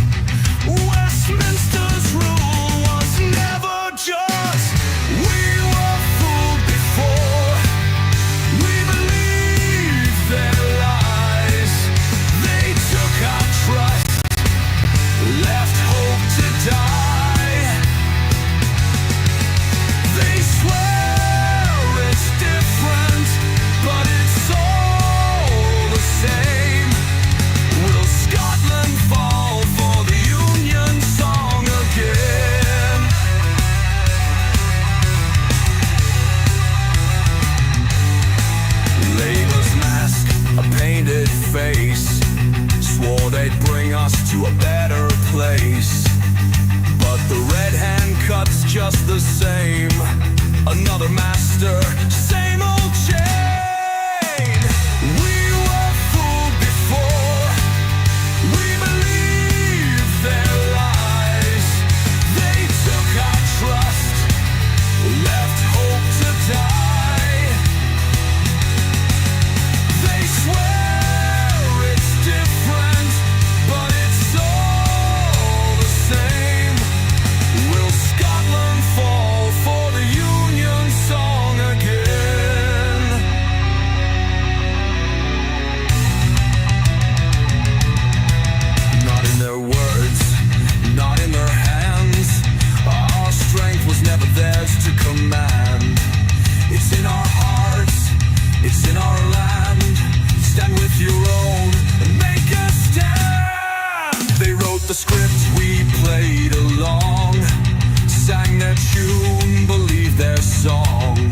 S4: Westminster's rule was never just. We just the same. Another master, same old chain. We were fooled before. We believed their lies. They took our trust, left hope to die. They swear it's different, but it's all the same. Will Scotland fall for the Union song again? Not in their words, not in their hands. Our strength was never theirs to command. It's in our hearts, it's in our land. Stand with your own and make a stand. They wrote the script, we played along. Sang their tune, believed their song.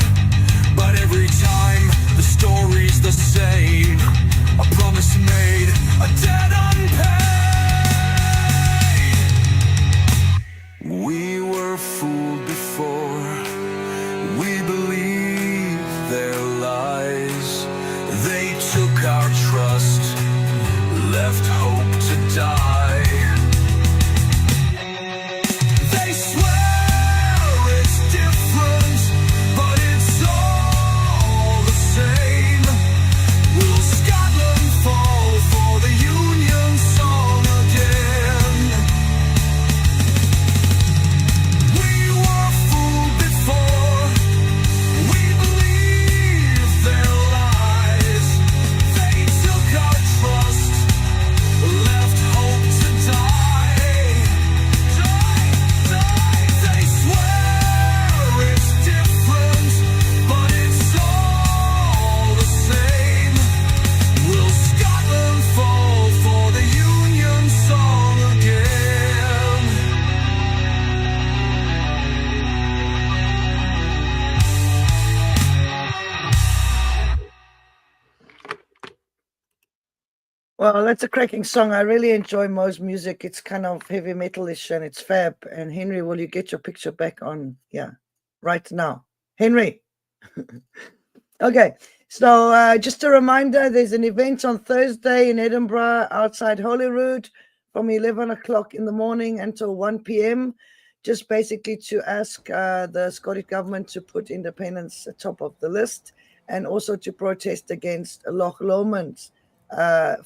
S4: But every time the story's the same. A promise made, a debt unpaid. We were fooled before. We believed their lies. They took our trust, left hope to die. They swear it's different, but it's all the same. Will Scotland fall for the Union song again? We were fooled before. We believed their lies. They took our trust, left hope to die. They swear it's different, but it's all the same. Will Scotland fall for the Union song again?
S1: Well, that's a cracking song. I really enjoy Mo's music. It's kind of heavy metalish and it's fab. And Henry, will you get your picture back on? Yeah, right now. Henry. Okay, so just a reminder, there's an event on Thursday in Edinburgh outside Holyrood from 11 o'clock in the morning until 1 p.m. Just basically to ask the Scottish government to put independence at top of the list and also to protest against Loch Lomond,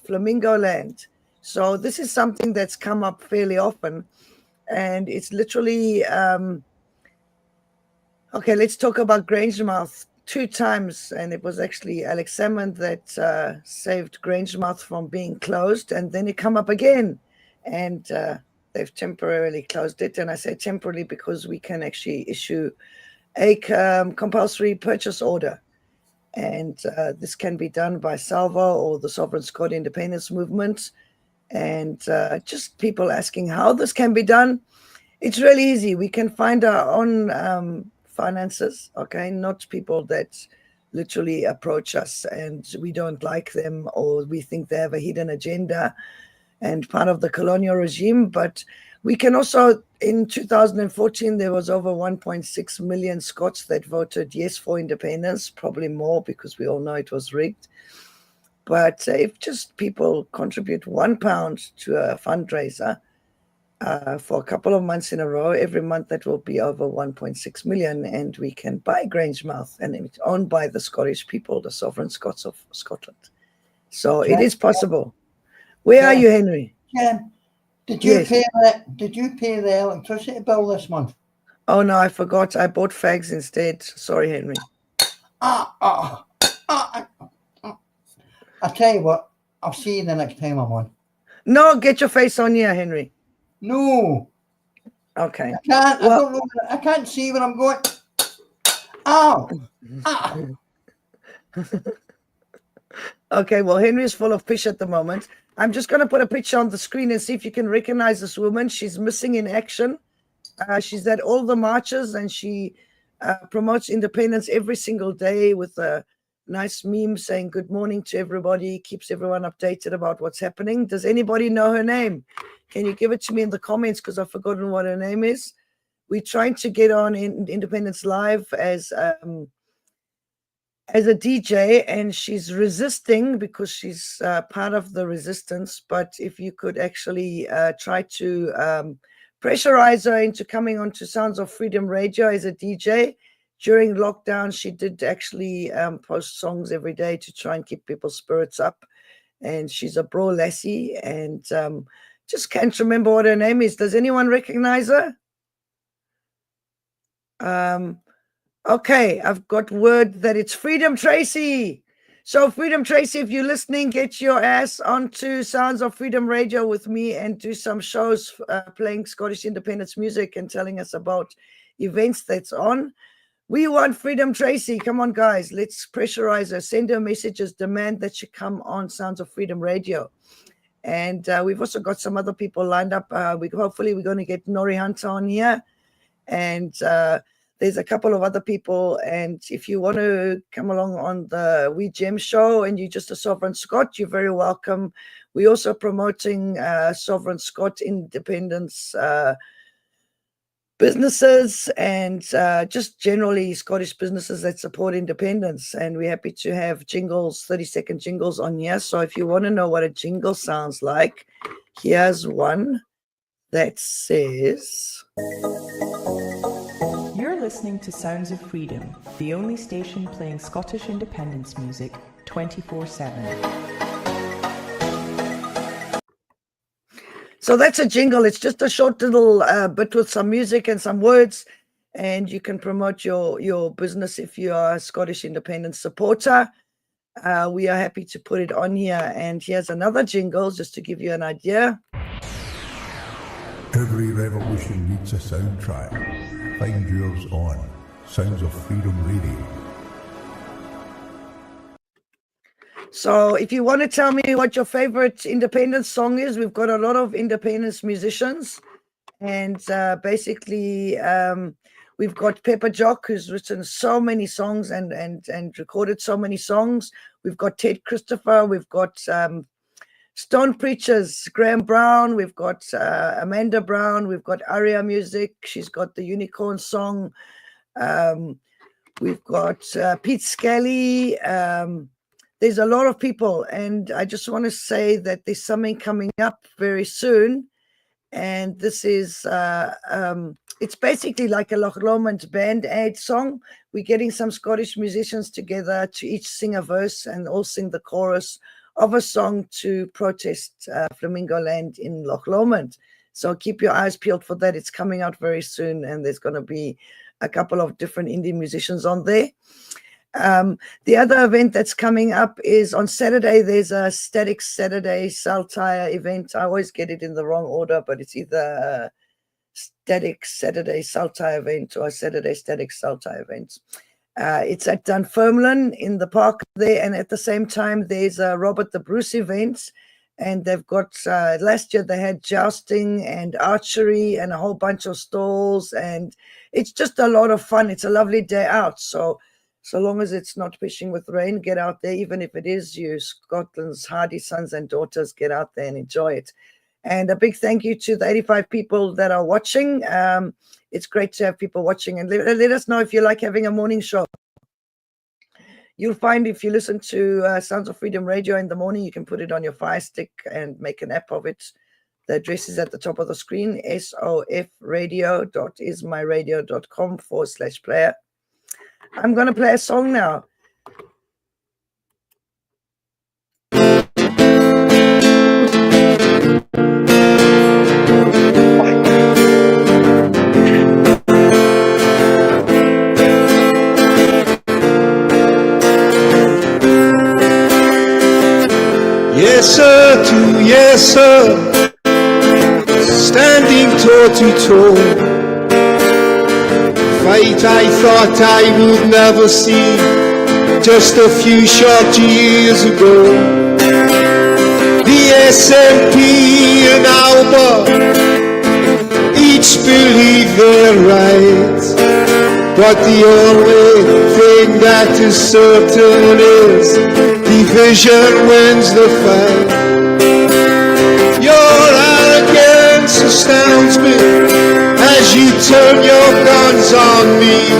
S1: Flamingo Land. So this is something that's come up fairly often, and it's literally okay. Let's talk about Grangemouth. 2 times, and it was actually Alex Salmond that saved Grangemouth from being closed, and then it come up again, and they've temporarily closed it. And I say temporarily because we can actually issue a compulsory purchase order, and this can be done by Salva or the Sovereign Scot Independence Movement, and just people asking how this can be done. It's really easy. We can find our own finances, okay? Not people that literally approach us and we don't like them or we think they have a hidden agenda and part of the colonial regime. But we can also, in 2014, there was over 1.6 million Scots that voted yes for independence, probably more because we all know it was rigged. But if just people contribute £1 to a fundraiser for a couple of months in a row, every month that will be over 1.6 million, and we can buy Grangemouth, and it's owned by the Scottish people, the Sovereign Scots of Scotland. So it is possible. Where are you, Henry?
S2: Jen, did you pay the electricity bill this month?
S1: Oh no, I forgot. I bought fags instead. Sorry, Henry.
S2: I tell you what, I'll see you the next time I'm on.
S1: No, get your face on here, Henry.
S2: No.
S1: Okay.
S2: I can't. Well, I don't know. I can't see where I'm going. Ow.
S1: Okay, well, Henry is full of fish at the moment. I'm just going to put a picture on the screen and see if you can recognize this woman. She's missing in action. She's at all the marches, and she promotes independence every single day with a nice meme saying good morning to everybody, keeps everyone updated about what's happening. Does anybody know her name? Can you give it to me in the comments, because I've forgotten what her name is? we're trying to get on in Independence Live as a DJ, and she's resisting because she's part of the resistance. But if you could actually try to pressurize her into coming onto Sounds of Freedom Radio as a DJ. During lockdown, she did actually post songs every day to try and keep people's spirits up. And she's a bro lassie, and just can't remember what her name is. Does anyone recognize her? Okay, I've got word that it's Freedom Tracy. So Freedom Tracy, if you're listening, get your ass onto Sounds of Freedom Radio with me and do some shows playing Scottish independence music and telling us about events that's on. We want Freedom Tracy. Come on, guys. Let's pressurize her. Send her messages. Demand that she come on Sounds of Freedom Radio. And we've also got some other people lined up. Hopefully, we're going to get Nori Hunter on here. And there's a couple of other people. And if you want to come along on the We Gem show and you're just a Sovereign Scot, you're very welcome. We're also promoting Sovereign Scot independence businesses and just generally Scottish businesses that support independence. And we're happy to have jingles, 30-second jingles on here. So if you want to know what a jingle sounds like, here's one that says...
S5: You're listening to Sounds of Freedom, the only station playing Scottish independence music 24/7.
S1: So that's a jingle. It's just a short little bit with some music and some words, and you can promote your business if you are a Scottish independence supporter. We are happy to put it on here. And here's another jingle just to give you an idea.
S6: Every revolution needs a soundtrack. Find yours on Sounds of Freedom Radio.
S1: So if you want to tell me what your favorite independence song is, we've got a lot of independence musicians. And basically, we've got Pepper Jock, who's written so many songs and recorded so many songs. We've got Ted Christopher. We've got Stone Preachers, Graham Brown. We've got Amanda Brown. We've got Aria Music. She's got the Unicorn song. We've got Pete Skelly. There's a lot of people, and I just want to say that there's something coming up very soon, and this is it's basically like a Loch Lomond Band Aid song. We're getting some Scottish musicians together to each sing a verse and all sing the chorus of a song to protest Flamingo Land in Loch Lomond. So keep your eyes peeled for that. It's coming out very soon, and there's going to be a couple of different indie musicians on there. The other event that's coming up is on Saturday. There's a Static Saturday Saltire event. I always get it in the wrong order, but it's either a Static Saturday Saltire event or a Saturday Static Saltire event. It's at Dunfermline in the park there, and at the same time there's a Robert the Bruce event, and they've got last year they had jousting and archery and a whole bunch of stalls, and it's just a lot of fun. It's a lovely day out, so long as it's not fishing with rain, get out there. Even if it is you, Scotland's hardy sons and daughters, get out there and enjoy it. And a big thank you to the 85 people that are watching. It's great to have people watching, and let us know if you like having a morning show. You'll find if you listen to Sounds of Freedom Radio in the morning, you can put it on your Fire Stick and make an app of it. The address is at the top of the screen, sofradio.ismyradio.com/player. I'm going to play a song now.
S3: Yes, sir, to yes, sir, standing toe to toe. Fight I thought I would never see, just a few short years ago. The SNP and Alba each believe they're right, but the only thing that is certain is division wins the fight. Your arrogance astounds me, as you turn your guns on me,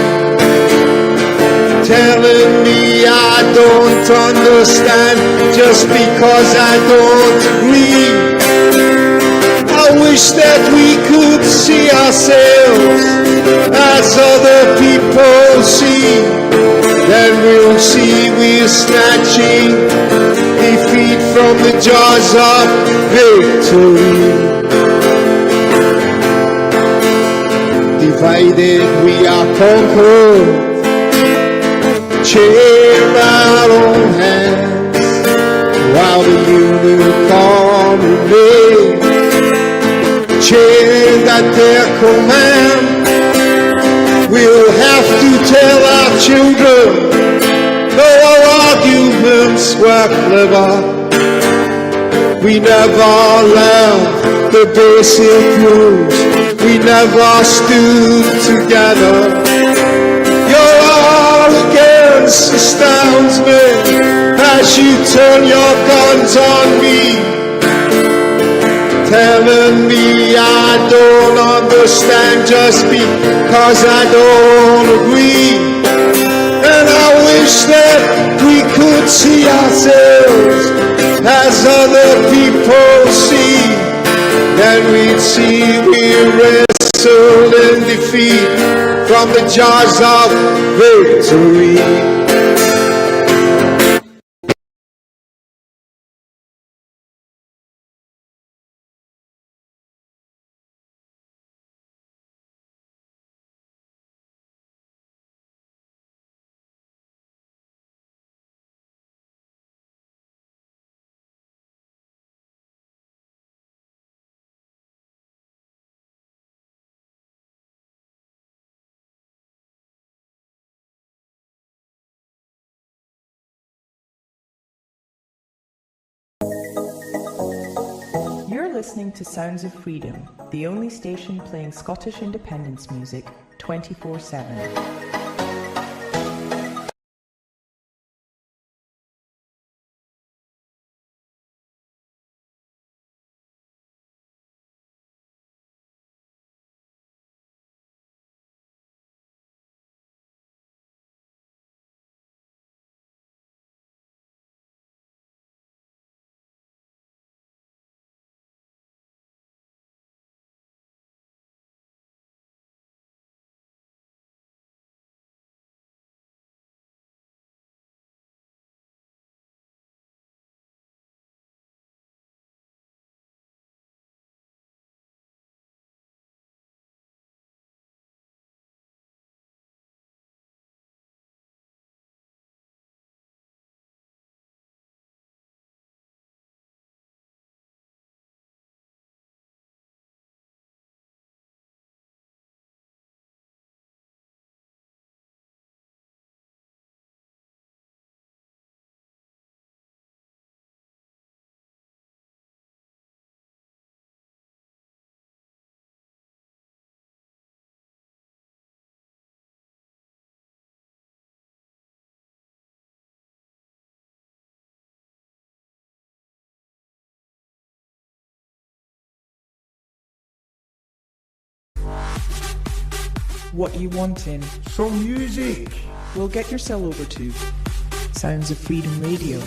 S3: telling me I don't understand just because I don't agree. I wish that we could see ourselves as other people see. Then we'll see we're snatching defeat from the jaws of victory. Divided we are conquered. Chain our own hands while the unicorn remains chained at their command. We'll have to tell our children though our arguments were clever, we never learned the basic rules, we never stood together. Your arrogance astounds me as you turn your guns on me, telling me I don't understand just because I don't agree. And I wish that we could see ourselves as other people see. Then we'd see we wrestle in defeat from the jaws of victory.
S5: You're listening to Sounds of Freedom, the only station playing Scottish independence music 24/7. What you wanting?
S6: Some music.
S5: We'll get yourself over to Sounds of Freedom Radio.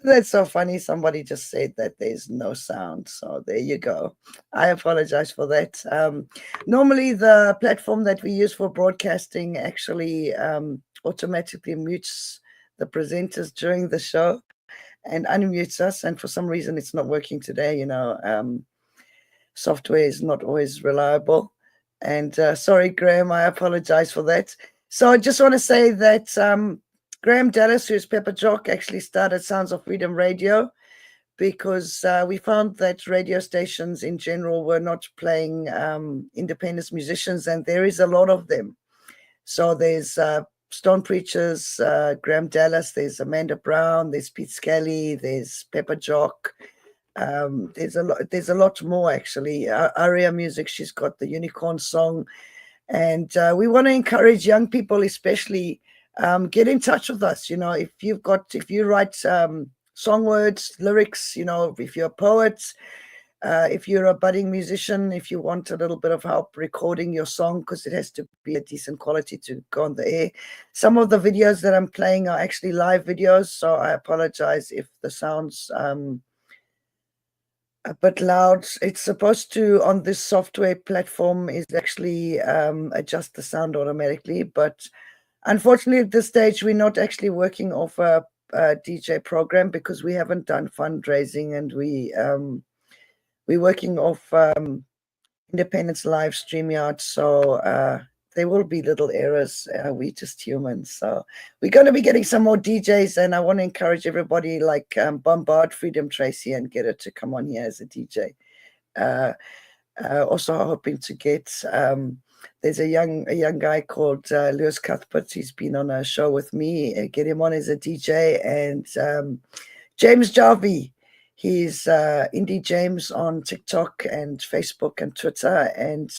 S1: That's so funny. Somebody just said that there's no sound. So there you go. I apologize for that. Normally, the platform that we use for broadcasting actually automatically mutes the presenters during the show and unmutes us. And for some reason, it's not working today. Software is not always reliable. And sorry, Graham, I apologize for that. So I just want to say that Graham Dallas, who's Pepper Jock, actually started Sounds of Freedom Radio because we found that radio stations in general were not playing independent musicians, and there is a lot of them. So there's Stone Preachers, Graham Dallas, there's Amanda Brown, there's Pete Skelly, there's Pepper Jock. There's a lot more actually. Aria Music, she's got the Unicorn Song, and we want to encourage young people, especially, get in touch with us. If you write song words, lyrics, if you're a poet, if you're a budding musician, if you want a little bit of help recording your song, because it has to be a decent quality to go on the air. Some of the videos that I'm playing are actually live videos, so I apologize if the sound's a bit loud. It's supposed to, on this software platform, is actually adjust the sound automatically, but unfortunately at this stage we're not actually working off a DJ program because we haven't done fundraising, and we're working off Independence Live StreamYard, so there will be little errors. We're just humans, so we're going to be getting some more DJs, and I want to encourage everybody, like bombard Freedom Tracy and get her to come on here as a DJ. Also hoping to get there's a young guy called Lewis Cuthbert. He's been on a show with me. Get him on as a DJ, and James Jarvie. He's Indy James on TikTok and Facebook and Twitter, and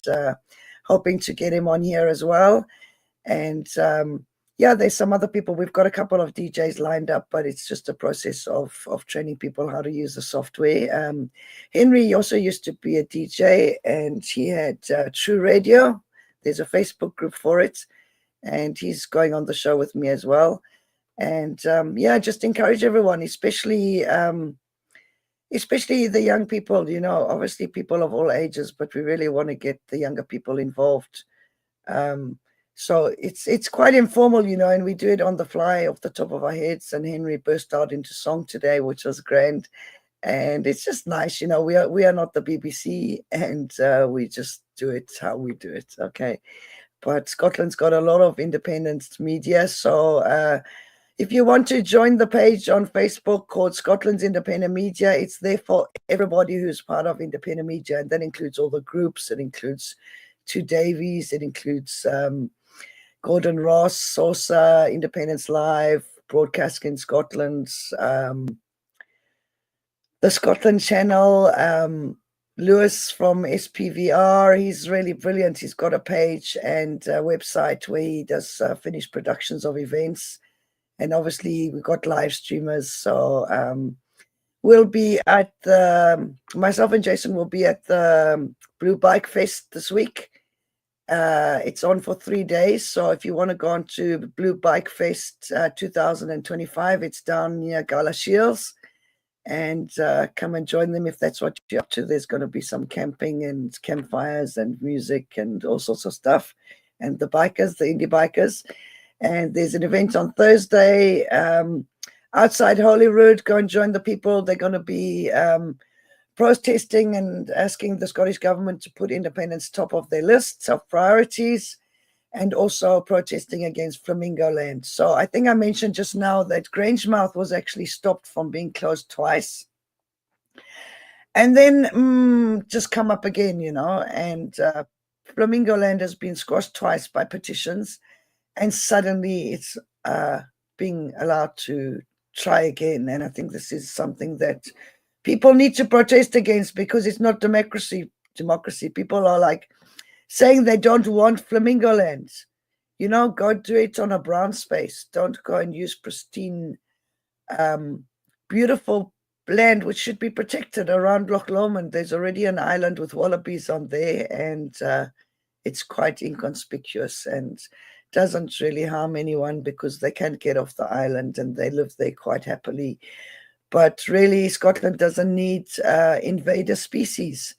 S1: hoping to get him on here as well. And there's some other people. We've got a couple of DJs lined up, but it's just a process of training people how to use the software. Henry also used to be a DJ, and he had True Radio. There's a Facebook group for it, and he's going on the show with me as well. And just encourage everyone, especially the young people, obviously people of all ages, but we really want to get the younger people involved. So it's quite informal, and we do it on the fly off the top of our heads. And Henry burst out into song today, which was grand. And it's just nice, we are not the BBC, and we just do it how we do it. Okay. But Scotland's got a lot of independent media. So if you want to join the page on Facebook called Scotland's Independent Media, it's there for everybody who's part of independent media. And that includes all the groups. It includes Two Davies. It includes Gordon Ross, Sosa, Independence Live, Broadcasting Scotland, the Scotland Channel, Lewis from SPVR. He's really brilliant. He's got a page and a website where he does finished productions of events. And obviously we've got live streamers. So we'll be at myself and Jason will be at the Blue Bike Fest this week. It's on for 3 days. So if you want to go on to Blue Bike Fest 2025, it's down near Galashiels, and come and join them if that's what you're up to. There's going to be some camping and campfires and music and all sorts of stuff. And the bikers, the indie bikers. And there's an event on Thursday outside Holyrood. Go and join the people. They're going to be protesting and asking the Scottish government to put independence top of their lists of priorities, and also protesting against Flamingo Land. So I think I mentioned just now that Grangemouth was actually stopped from being closed twice. And then just come up again, and Flamingo Land has been squashed twice by petitions. And suddenly it's being allowed to try again. And I think this is something that people need to protest against, because it's not democracy. People are like saying they don't want Flamingo Land. Go do it on a brown space. Don't go and use pristine, beautiful land, which should be protected around Loch Lomond. There's already an island with wallabies on there, and it's quite inconspicuous and doesn't really harm anyone because they can't get off the island and they live there quite happily. But really, Scotland doesn't need invader species.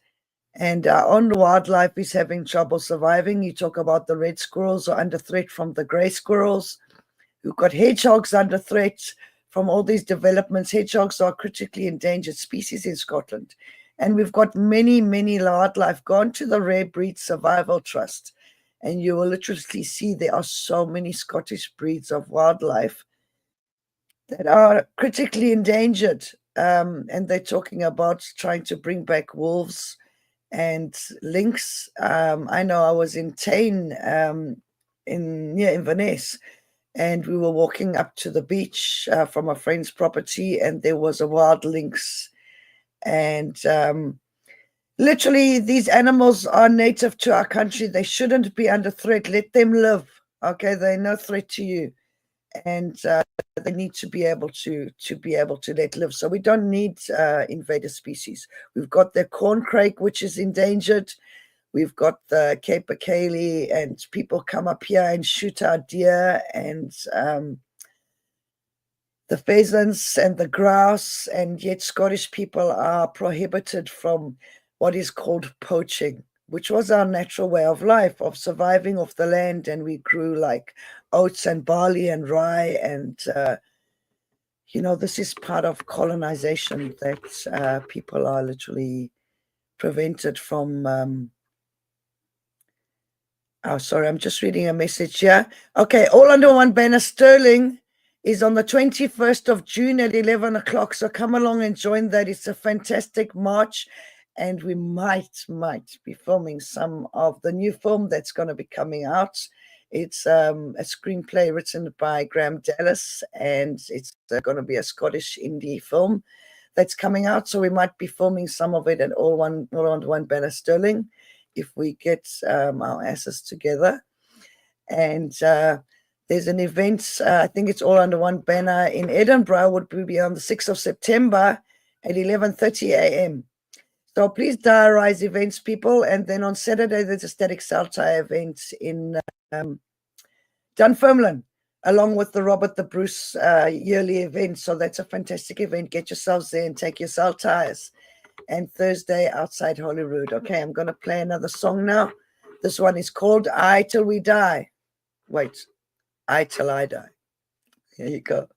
S1: And our own wildlife is having trouble surviving. You talk about the red squirrels are under threat from the grey squirrels. We've got hedgehogs under threat from all these developments. Hedgehogs are critically endangered species in Scotland. And we've got many, many wildlife gone to the Rare Breed Survival Trust. And you will literally see there are so many Scottish breeds of wildlife that are critically endangered. and they're talking about trying to bring back wolves and lynx. I know I was in Tain, in Inverness, and we were walking up to the beach from a friend's property, and there was a wild lynx. And literally, these animals are native to our country. They shouldn't be under threat. Let them live. Okay, they're no threat to you, and they need to be able to let live. So we don't need invasive species. We've got the corncrake, which is endangered. We've got the capercaillie, and people come up here and shoot our deer and the pheasants and the grouse, and yet Scottish people are prohibited from what is called poaching, which was our natural way of life, of surviving off the land. And we grew like oats and barley and rye. And, this is part of colonization, that people are literally prevented from. Oh, sorry, I'm just reading a message here. Okay, all under one banner. Stirling is on the 21st of June at 11 o'clock. So come along and join that. It's a fantastic march. And we might be filming some of the new film that's going to be coming out. It's a screenplay written by Graham Dallas, and it's going to be a Scottish indie film that's coming out. So we might be filming some of it at all under one banner Stirling, if we get our asses together. And there's an event, I think it's all under one banner, in Edinburgh, would be on the 6th of September at 11:30 a.m. So please diarize events, people. And then on Saturday, there's a Static Saltire event in Dunfermline, along with the Robert the Bruce yearly event. So that's a fantastic event. Get yourselves there and take your saltires. And Thursday, outside Holyrood. Okay, I'm going to play another song now. This one is called I Till We Die. Wait, I Till I Die. Here you go.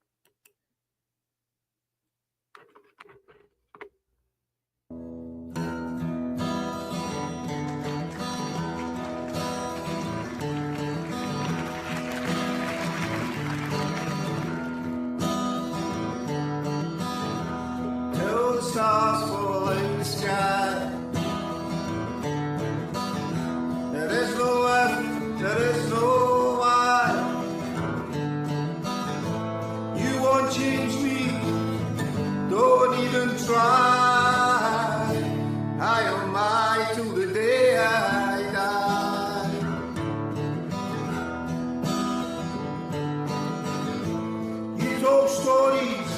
S7: Till the stars fall in the sky, there is no end, there is no why. You won't change me, don't even try. I am I till the day I die. You told stories,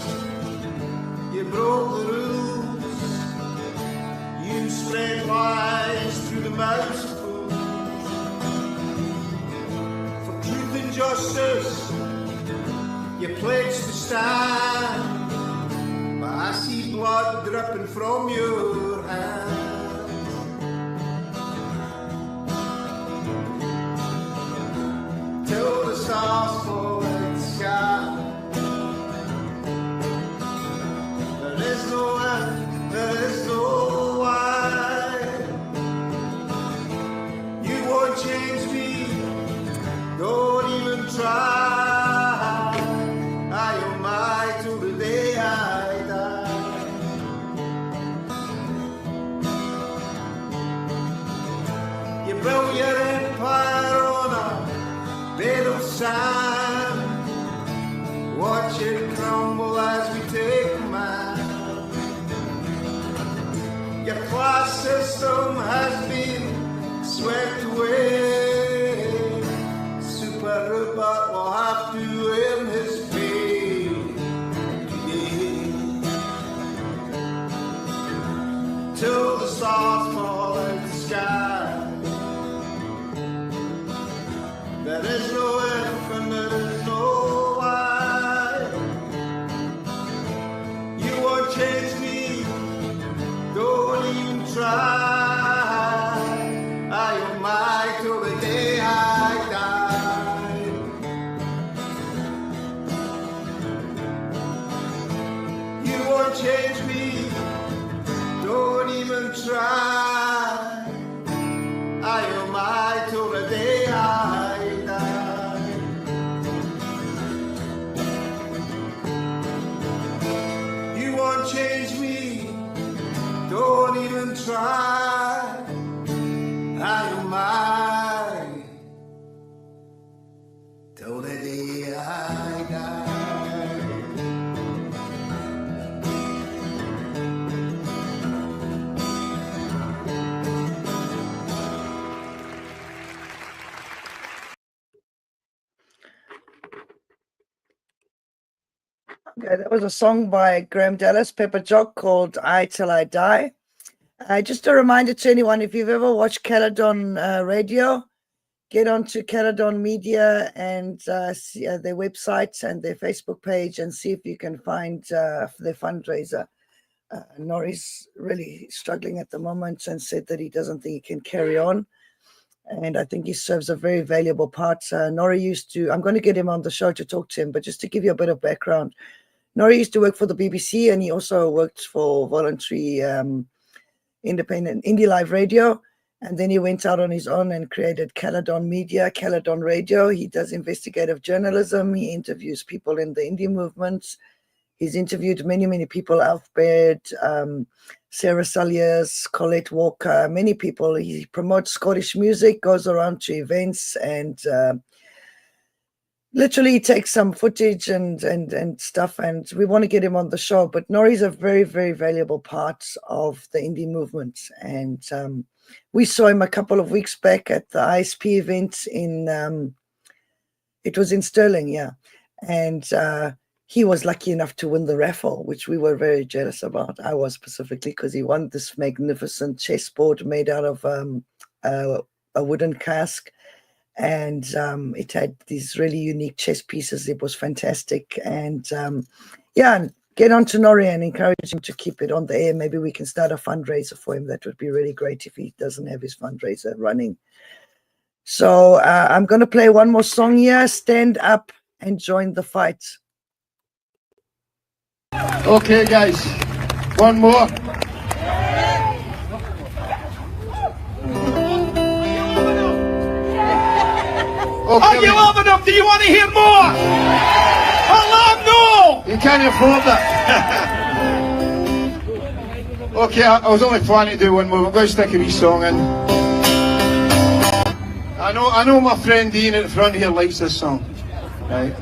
S7: you broke the rules, you spread lies through the mouths of fools. For truth and justice, you pledged to stand, but I see blood dripping from your hands. Till the stars fall in the sky, there is no end, there is no why. You won't change me, don't even try. I am I till the day I die. You built your empire on a bed of sand, watch it crumble as we take command. Your class system has been swept away. Super Rupert will have to earn his pay today. Till the stars fall in the sky, there is no if and there is no why. You won't change me, don't even try. I am I till the day I die. You won't change me, don't even try. I am I till the day I die. You won't change
S1: Okay, that was a song by Graham Dallas, Pepper Jock, called I Till I Die. Just a reminder to anyone, if you've ever watched Caledon Radio, get onto Caledon Media and see their website and their Facebook page and see if you can find their fundraiser. Nori's really struggling at the moment and said that he doesn't think he can carry on. And I think he serves a very valuable part. Nori used to, I'm going to get him on the show to talk to him, but just to give you a bit of background, Nori used to work for the BBC, and he also worked for voluntary independent Indie Live Radio. And then he went out on his own and created Caledon Media, Caledon Radio. He does investigative journalism. He interviews people in the indie movement. He's interviewed many, many people, Alfred, Sarah Salyers, Colette Walker, many people. He promotes Scottish music, goes around to events, and literally takes some footage and stuff. And we want to get him on the show. But Nori's a very, very valuable part of the indie movement. And we saw him a couple of weeks back at the ISP event it was in Stirling, yeah. And he was lucky enough to win the raffle, which we were very jealous about. I was specifically, because he won this magnificent chessboard made out of a wooden cask. And it had these really unique chess pieces. It was fantastic. And yeah, get on to Nori and encourage him to keep it on the air. Maybe we can start a fundraiser for him. That would be really great if he doesn't have his fundraiser running. So I'm going to play one more song here, Stand Up and Join the Fight.
S3: Okay, guys, one more. Okay.
S8: Are you loving them? Do you want to hear more? Oh, no!
S3: You can't afford that. Okay, I was only planning to do one more. I'm going to stick a wee song in. I know my friend Ian at the front here likes this song. Right.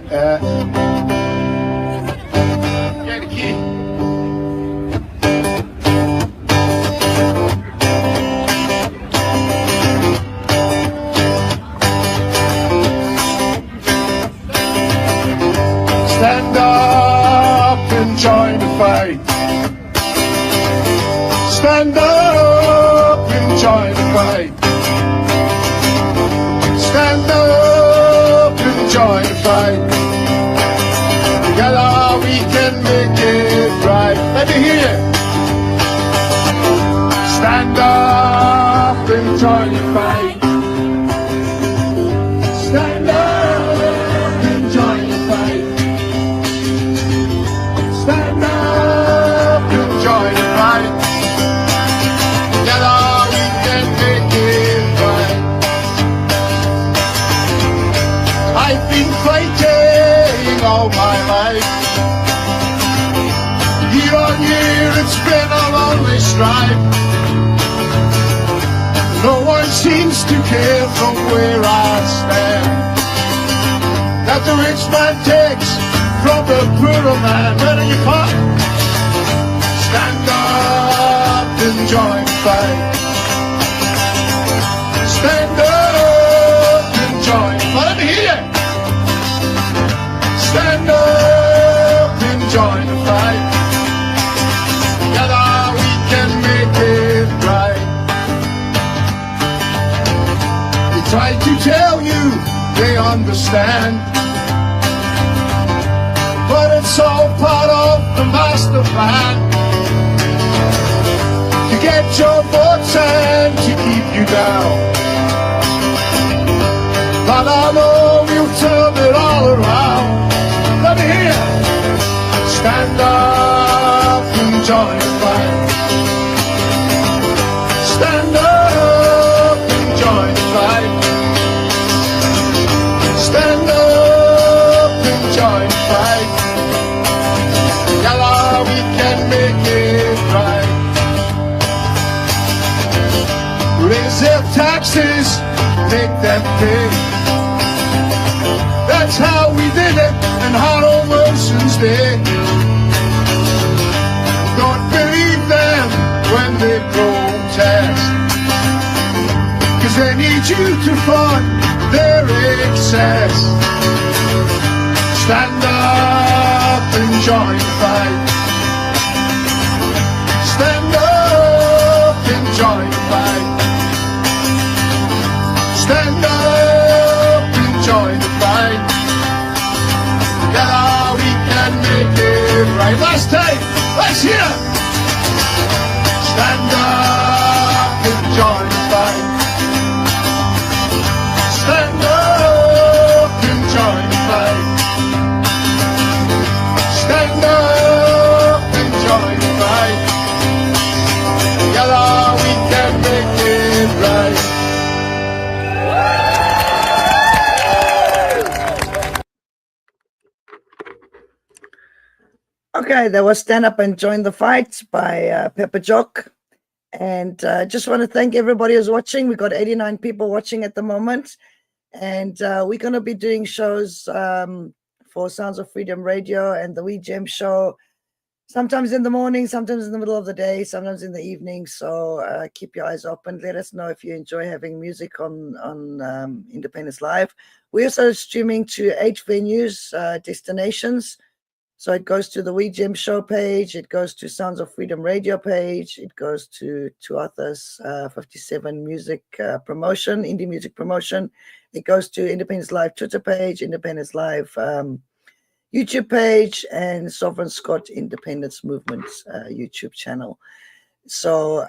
S3: Get the key. Stand up and join the fight. Stand up and join the fight. Stand up and join the fight. Together we can make it right. Let me hear you. Stand up and join the fight. Stand up and join the fight. Stand up and join the fight. Together we can make it right. I've been fighting all my life. Year on year it's been a lonely strife. No one seems to care from where I stand. That the rich man takes from the poorer man. Where are you caught? Stand up and join the fight. Stand up and join. Well, let me hear you. Stand up and join the fight. Together we can make it right. They try to tell you they understand, but it's all part of the master plan. To get your votes and to keep you down. But I know we'll turn it all around. Let me hear you. Stand up and join the fight. Stand up and join the fight. Stand up and join the fight. Together we can make it right. Raise their taxes, make them pay. That's how we did it in Harold Wilson's day. Don't believe them when they protest, 'cause they need you to fund their excess. Stand up up and join the fight. Stand up and join the fight. Stand up and join the fight. Together we can make it right. Last take, let's hear. Stand up and join the fight. Stand up and join the fight. Stand up and join the fight. Together we can make it right.
S1: Okay, that was Stand Up and Join the Fight by Pepper Jock. And just want to thank everybody who's watching. We got 89 people watching at the moment. And we're going to be doing shows for Sounds of Freedom Radio and the Wee Gem Show, sometimes in the morning, sometimes in the middle of the day, sometimes in the evening. So keep your eyes open. Let us know if you enjoy having music on Independence Live. We're also streaming to 8 venues, destinations. So it goes to the Wee Gem Show page, it goes to Sounds of Freedom Radio page, it goes to Arthur's 57 music promotion, indie music promotion. It goes to Independence Live Twitter page, Independence Live YouTube page, and Sovereign Scott Independence Movement YouTube channel. So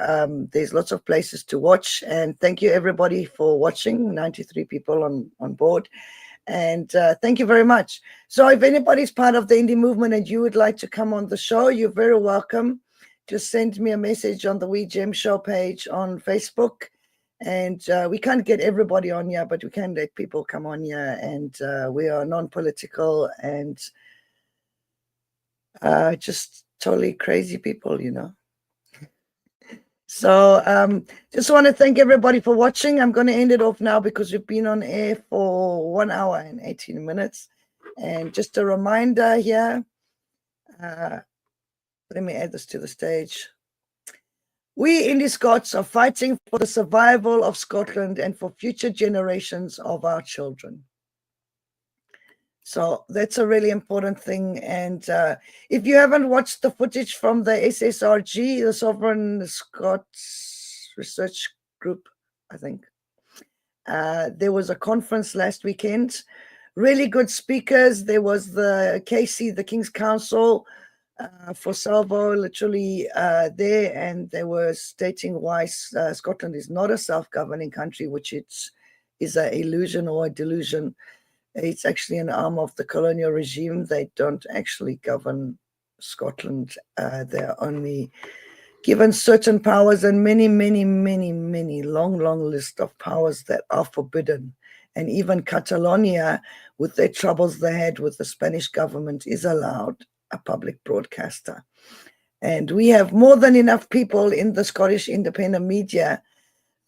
S1: there's lots of places to watch. And thank you everybody for watching, 93 people on board. And thank you very much. So if anybody's part of the indie movement and you would like to come on the show, you're very welcome. Just send me a message on the Wee Gem Show page on Facebook. And we can't get everybody on here, but we can let people come on here. And we are non-political and just totally crazy people, you know. So just want to thank everybody for watching. I'm going to end it off now because we've been on air for 1 hour and 18 minutes. And just a reminder here, let me add this to the stage. We Indie Scots are fighting for the survival of Scotland and for future generations of our children. So that's a really important thing. And if you haven't watched the footage from the SSRG, the Sovereign Scots Research Group, I think, there was a conference last weekend. Really good speakers. There was the KC, the King's Council for Salvo, literally there, and they were stating why Scotland is not a self-governing country, which is an illusion or a delusion. It's actually an arm of the colonial regime. They don't actually govern Scotland. They're only given certain powers and many, many, many, many long list of powers that are forbidden. And even Catalonia, with their troubles they had with the Spanish government, is allowed a public broadcaster. And we have more than enough people in the Scottish independent media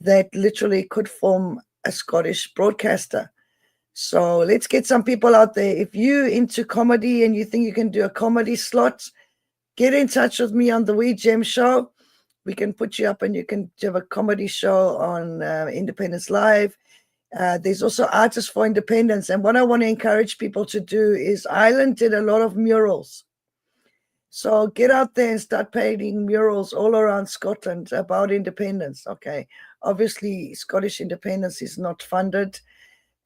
S1: that literally could form a Scottish broadcaster. So let's get some people out there. If you're into comedy and you think you can do a comedy slot, get in touch with me on the Wee Gem Show. We can put you up and you can have a comedy show on Independence Live. There's also Artists for Independence. And what I want to encourage people to do is Ireland did a lot of murals. So get out there and start painting murals all around Scotland about independence. Okay, obviously Scottish independence is not funded.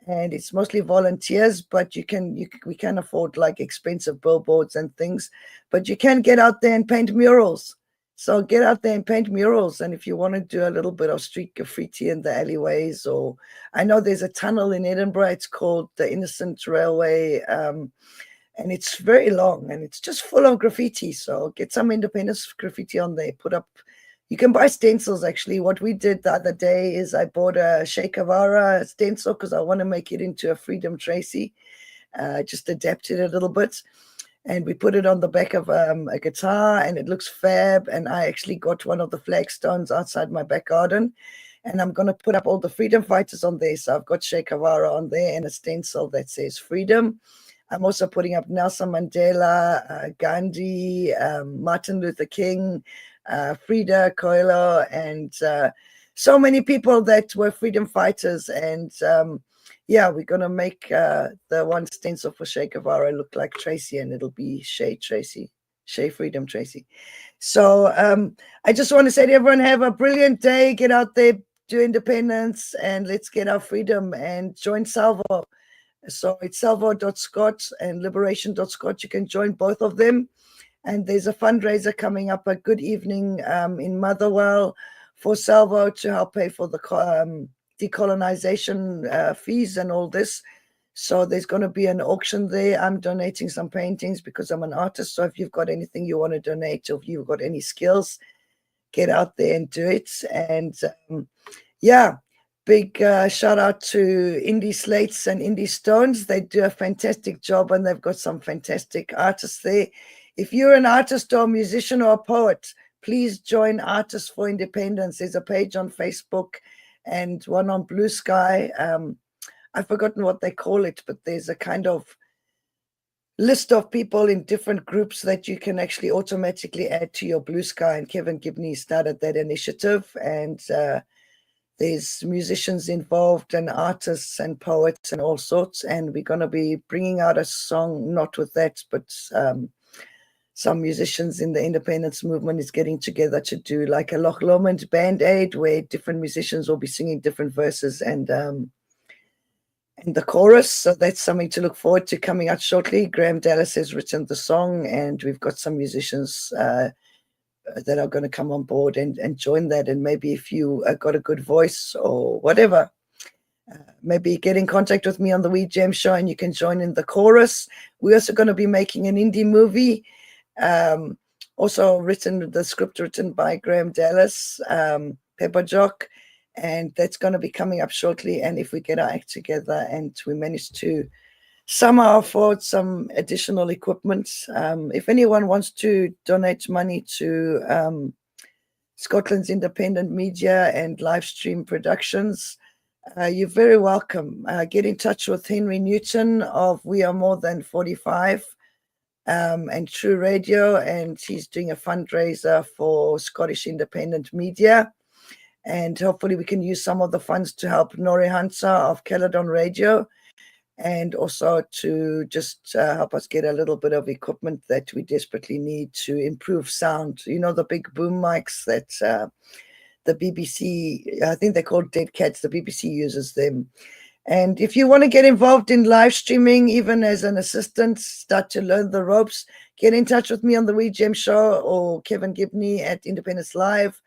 S1: And it's mostly volunteers, but we can afford like expensive billboards and things, but you can get out there and paint murals. So get out there and paint murals. And if you want to do a little bit of street graffiti in the alleyways, or I know there's a tunnel in Edinburgh, it's called the Innocent Railway, and it's very long and it's just full of graffiti. So get some independence graffiti on there, put up. You can buy stencils, actually. What we did the other day is I bought a Che Guevara stencil because I want to make it into a Freedom Tracy. Just adapted it a little bit. And we put it on the back of a guitar, and it looks fab. And I actually got one of the flagstones outside my back garden. And I'm going to put up all the freedom fighters on there. So I've got Che Guevara on there and a stencil that says freedom. I'm also putting up Nelson Mandela, Gandhi, Martin Luther King, Frida Kahlo, and so many people that were freedom fighters. And yeah, we're going to make the one stencil for Che Guevara look like Tracy, and it'll be Che Tracy, Che Freedom Tracy. So I just want to say to everyone, have a brilliant day. Get out there, do independence, and let's get our freedom, and join Salvo. So it's salvo.scot and liberation.scot. You can join both of them. And there's a fundraiser coming up, a good evening in Motherwell for Salvo to help pay for the decolonization fees and all this. So there's going to be an auction there. I'm donating some paintings because I'm an artist. So if you've got anything you want to donate, or if you've got any skills, get out there and do it. And yeah, big shout out to Indy Slates and Indy Stones. They do a fantastic job, and they've got some fantastic artists there. If you're an artist or a musician or a poet, please join Artists for Independence. There's a page on Facebook and one on Blue Sky. I've forgotten what they call it, but there's a kind of list of people in different groups that you can actually automatically add to your Blue Sky. And Kevin Gibney started that initiative, and there's musicians involved and artists and poets and all sorts. And we're going to be bringing out a song, not with that, but some musicians in the independence movement is getting together to do like a Loch Lomond Band-Aid, where different musicians will be singing different verses and the chorus. So that's something to look forward to coming out shortly. Graham Dallas has written the song, and we've got some musicians that are going to come on board and join that. And maybe if you got a good voice or whatever, maybe get in contact with me on the Wee Jam Show and you can join in the chorus. We're also going to be making an indie movie. Also the script written by Graham Dallas, Pepper Jock, and that's going to be coming up shortly. And if we get our act together and we manage to somehow afford some additional equipment, if anyone wants to donate money to Scotland's independent media and live stream productions, you're very welcome. Get in touch with Henry Newton of We Are More Than 45 and True Radio, and he's doing a fundraiser for Scottish independent media. And hopefully we can use some of the funds to help Nori Hansa of Caledon Radio, and also to just help us get a little bit of equipment that we desperately need to improve sound. You know, the big boom mics that the BBC, I think they're called Dead Cats, the BBC uses them. And if you want to get involved in live streaming, even as an assistant, start to learn the ropes, get in touch with me on the Wee Gem Show or Kevin Gibney at Independence Live.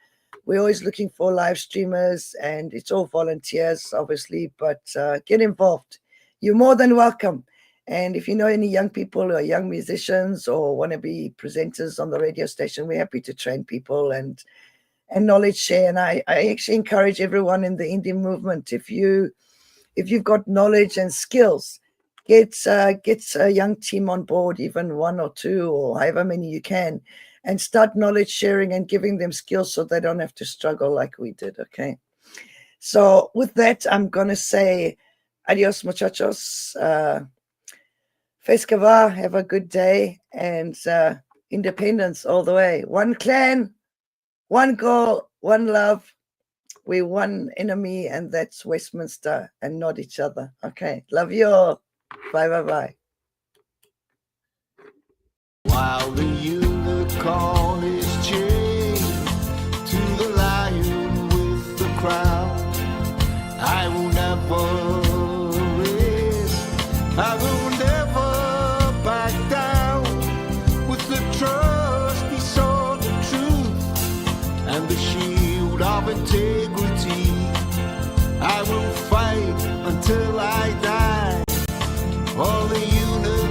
S1: We're always looking for live streamers, and it's all volunteers, obviously, but get involved. You're more than welcome. And if you know any young people or young musicians or want to be presenters on the radio station, we're happy to train people and knowledge share. And I actually encourage everyone in the indie movement, if you've got knowledge and skills, get a young team on board, even one or two or however many you can, and start knowledge sharing and giving them skills so they don't have to struggle like we did, okay? So with that, I'm going to say adios, muchachos. Feskava, have a good day, and independence all the way. One clan, one goal, one love. We're one enemy, and that's Westminster, and not each other. Okay, love you all. Bye, bye, bye.
S7: While the unicorn is chained to the lion with the crown, I will never rest, I will never back down. With the trusty sword of truth and the shield of integrity, I will fight until I die for the unity